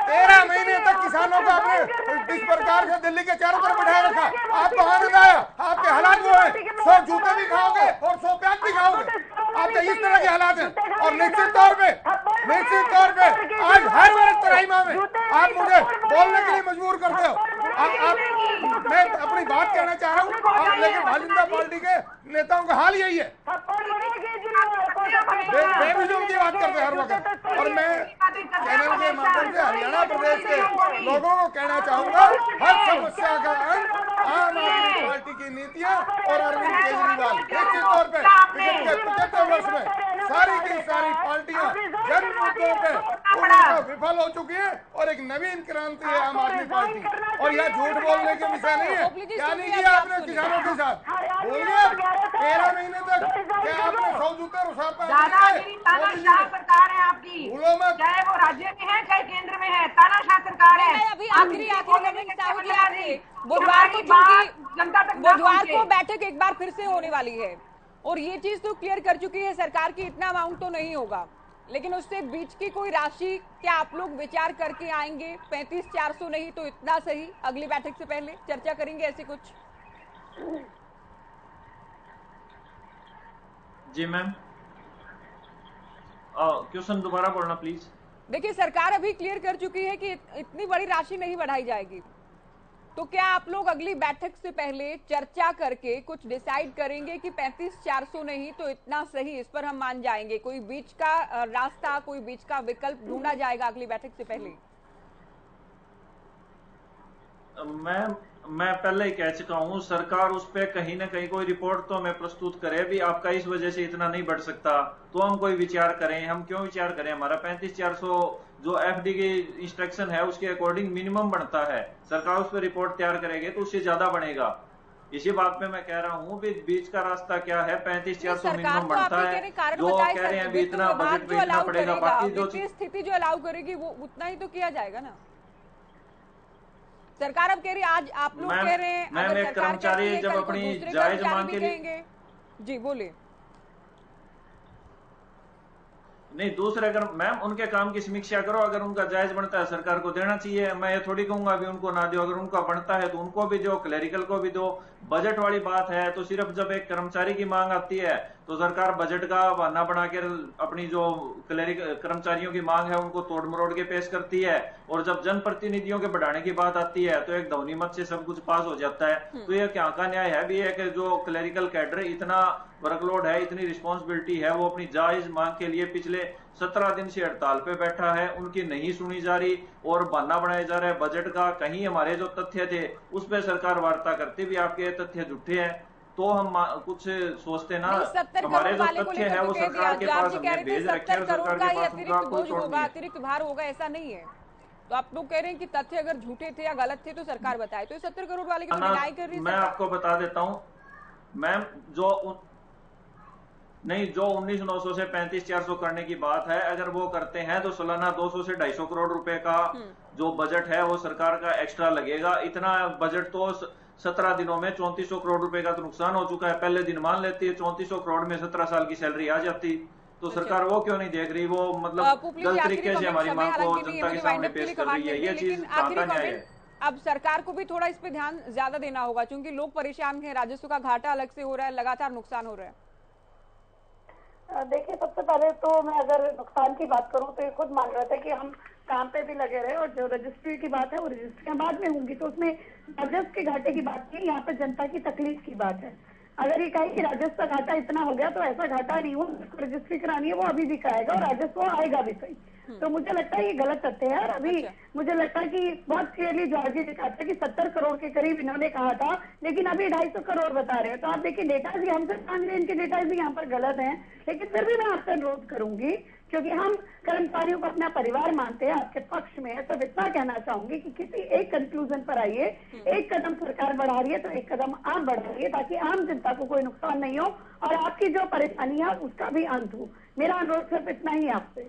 13 महीने तक किसानों को आपने इस प्रकार से दिल्ली के चारों तरफ बैठाया रखा, आपको आनंद आया। आपके हालात वो है, 100 जूते भी खाओगे और 100 प्याज भी खाओगे, आपके इस तरह के हालात हैं। और निश्चित तौर पे आज हर वर्ग तराईमा में आप मुझे बोलने के लिए मजबूर करते हो। मैं अपनी बात कहना चाह रहा हूँ, लेकिन भारतीय जनता पार्टी के नेताओं का हाल यही है, बेफिजूल की बात करते हैं हर वक्त। और मैं चैनल के माध्यम से हरियाणा प्रदेश के लोगों को कहना चाहूंगा, हर समस्या का अंत आम आदमी पार्टी की नीतियां और अरविंद केजरीवाल। निश्चित तौर पर पिछले 75 वर्ष में सारी की सारी पार्टियां जन मुद्दों पे विफल हो चुकी है, और एक नवीन क्रांति है आम आदमी पार्टी। और यह झूठ बोलने के विषय नहीं है। क्या नहीं किया आपने किसानों के साथ? बोलिए, 13 महीने तक क्या आपने 100 जूते तानाशाह सरकार है आपकी, चाहे वो राज्य में है चाहे केंद्र में है, तानाशाह सरकार है। अभी आखिरी बुधवार को बैठक एक बार फिर से होने वाली है, और ये चीज तो क्लियर कर चुकी है सरकार की इतना अमाउंट तो नहीं होगा, लेकिन उससे बीच की कोई राशि क्या आप लोग विचार करके आएंगे? 35,400 नहीं तो इतना सही, अगली बैठक से पहले चर्चा करेंगे ऐसे कुछ? जी मैम, क्वेश्चन दोबारा बोलना प्लीज। देखिए, सरकार अभी क्लियर कर चुकी है कि इतनी बड़ी राशि नहीं बढ़ाई जाएगी, तो क्या आप लोग अगली बैठक से पहले चर्चा करके कुछ डिसाइड करेंगे कि 35,400 नहीं तो इतना सही, इस पर हम मान जाएंगे? कोई बीच का रास्ता, कोई बीच का विकल्प ढूंढा जाएगा अगली बैठक से पहले? मैं पहले ही कह चुका हूं, सरकार उस पे कहीं ना कहीं कोई रिपोर्ट तो हमें प्रस्तुत करे भी आपका इस वजह से इतना नहीं बढ़ सकता, तो हम कोई विचार करें। हम क्यों विचार करें? हमारा 35,400 जो एफडी की इंस्ट्रक्शन है उसके अकॉर्डिंग मिनिमम बनता है, सरकार उस पर रिपोर्ट तैयार करेगी तो उससे ज्यादा बनेगा। इसी बात पे मैं कह रहा हूँ भी बीच का रास्ता क्या है, 35,400 मिनिमम बनता है। जो कह रहे हैं अभी इतना बजट में इतना पड़ेगा, बाकी जो स्थिति जो अलाउ करेगी वो उतना ही तो किया जाएगा ना। सरकार अब कह रही है, आज आप लोग कह रहे हैं मैम एक कर्मचारी जब अपनी जायज मांग के लिए, जी बोले नहीं दूसरे, अगर मैम उनके काम की समीक्षा करो, अगर उनका जायज बनता है सरकार को देना चाहिए। मैं ये थोड़ी कहूंगा अभी उनको ना दो, अगर उनका बनता है तो उनको भी दो, क्लरिकल को भी दो। बजट वाली बात है तो सिर्फ जब एक कर्मचारी की मांग आती है तो सरकार बजट का बहाना बनाकर अपनी जो क्लरिकल कर्मचारियों की मांग है उनको तोड़ मरोड़ के पेश करती है, और जब जनप्रतिनिधियों के बढ़ाने की बात आती है तो एक ध्वनि मत से सब कुछ पास हो जाता है। तो ये क्या का न्याय है भी, एक जो क्लरिकल कैडर इतना वर्कलोड है, इतनी रिस्पॉन्सिबिलिटी है, वो अपनी जायज मांग के लिए पिछले 17 दिन से हड़ताल पे बैठा है, उनकी नहीं सुनी जा रही और बहाना बनाया जा रहा है बजट का। कहीं हमारे जो तथ्य थे उस पर सरकार वार्ता करती भी आपके तथ्य झूठे हैं, तो हम कुछ सोचते ना। हमारे जो तथ्य है वो सरकार के पास हमने भेज रखे हैं, सरकार के पास उनका कोई छोड़ नहीं है। अतिरिक्त भार होगा ऐसा नहीं है, तो आप लोग कह रहे हैं कि तथ्य अगर झूठे थे या गलत थे तो सरकार बताए, तो 70 करोड़ वाले की डिनाई कर रही है। मैं आपको बता देता हूँ मैम, जो 19,900 से 35,400 करने की बात है, अगर वो करते हैं तो सालाना 200 से 250 करोड़ रुपए का जो बजट है वो सरकार का एक्स्ट्रा लगेगा। इतना बजट तो 17 दिनों में 3400 करोड़ रुपए का तो नुकसान हो चुका है। पहले दिन मान लेती है 3400 करोड़ में 17 साल की सैलरी आ जाती, तो सरकार वो क्यों नहीं देख रही? वो मतलब गलत तरीके से हमारी मांग को जनता के सामने पेश कर रही है। ये चीज कहाँ का न्याय है? अब सरकार को भी थोड़ा इस पे ध्यान ज्यादा देना होगा, क्योंकि लोग परेशान हैं, राजस्व का घाटा अलग से हो रहा है, लगातार नुकसान हो रहा है। देखिए, सबसे पहले तो मैं अगर नुकसान की बात करूं तो ये खुद मान रहा था कि हम काम पे भी लगे रहे, और जो रजिस्ट्री की बात है वो रजिस्ट्रियां बाद में होंगी, तो उसमें राजस्व के घाटे की बात नहीं, यहाँ पे जनता की तकलीफ की बात है। अगर ये कहे कि राजस्व का घाटा इतना हो गया तो ऐसा घाटा नहीं हो, जिसको रजिस्ट्री करानी है वो अभी भी कराएगा और राजस्व आएगा भी सही। तो मुझे लगता है ये गलत तथ्य है। अभी मुझे लगता है कि बहुत क्लियरली जॉर्ज जी दिखाता है कि 70 करोड़ के करीब इन्होंने कहा था, लेकिन अभी 250 करोड़ बता रहे हैं। तो आप देखिए, डेटा भी हमसे मांग रहे हैं, इनके डेटा भी यहाँ पर गलत हैं, लेकिन फिर भी मैं आपसे अनुरोध करूंगी, क्योंकि हम कर्मचारियों को अपना परिवार मानते हैं, आपके पक्ष में है, तो इतना कहना चाहूंगी कि किसी एक कंक्लूजन पर आइए। एक कदम सरकार बढ़ा रही है तो एक कदम आप बढ़ाइए, ताकि आम जनता को कोई नुकसान नहीं हो और आपकी जो परेशानी है उसका भी अंत हो। मेरा अनुरोध सिर्फ इतना ही आपसे।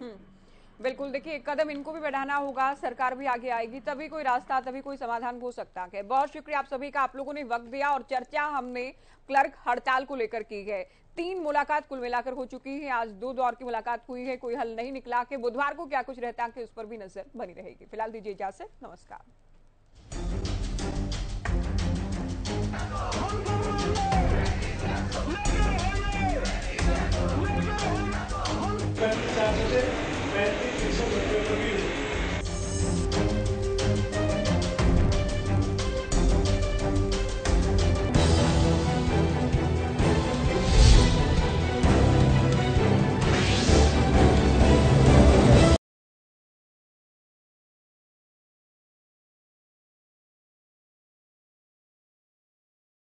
बिल्कुल, देखिए कदम इनको भी बढ़ाना होगा, सरकार भी आगे आएगी, तभी कोई रास्ता, तभी कोई समाधान हो सकता है। बहुत शुक्रिया आप सभी का, आप लोगों ने वक्त दिया और चर्चा हमने क्लर्क हड़ताल को लेकर की है। 3 मुलाकात कुल मिलाकर हो चुकी है, आज 2 दौर की मुलाकात हुई है, कोई हल नहीं निकला कि बुधवार को क्या कुछ रहता है, उस पर भी नजर बनी रहेगी। फिलहाल दीजिए इजाजत, नमस्कार। ₹35 से ₹3500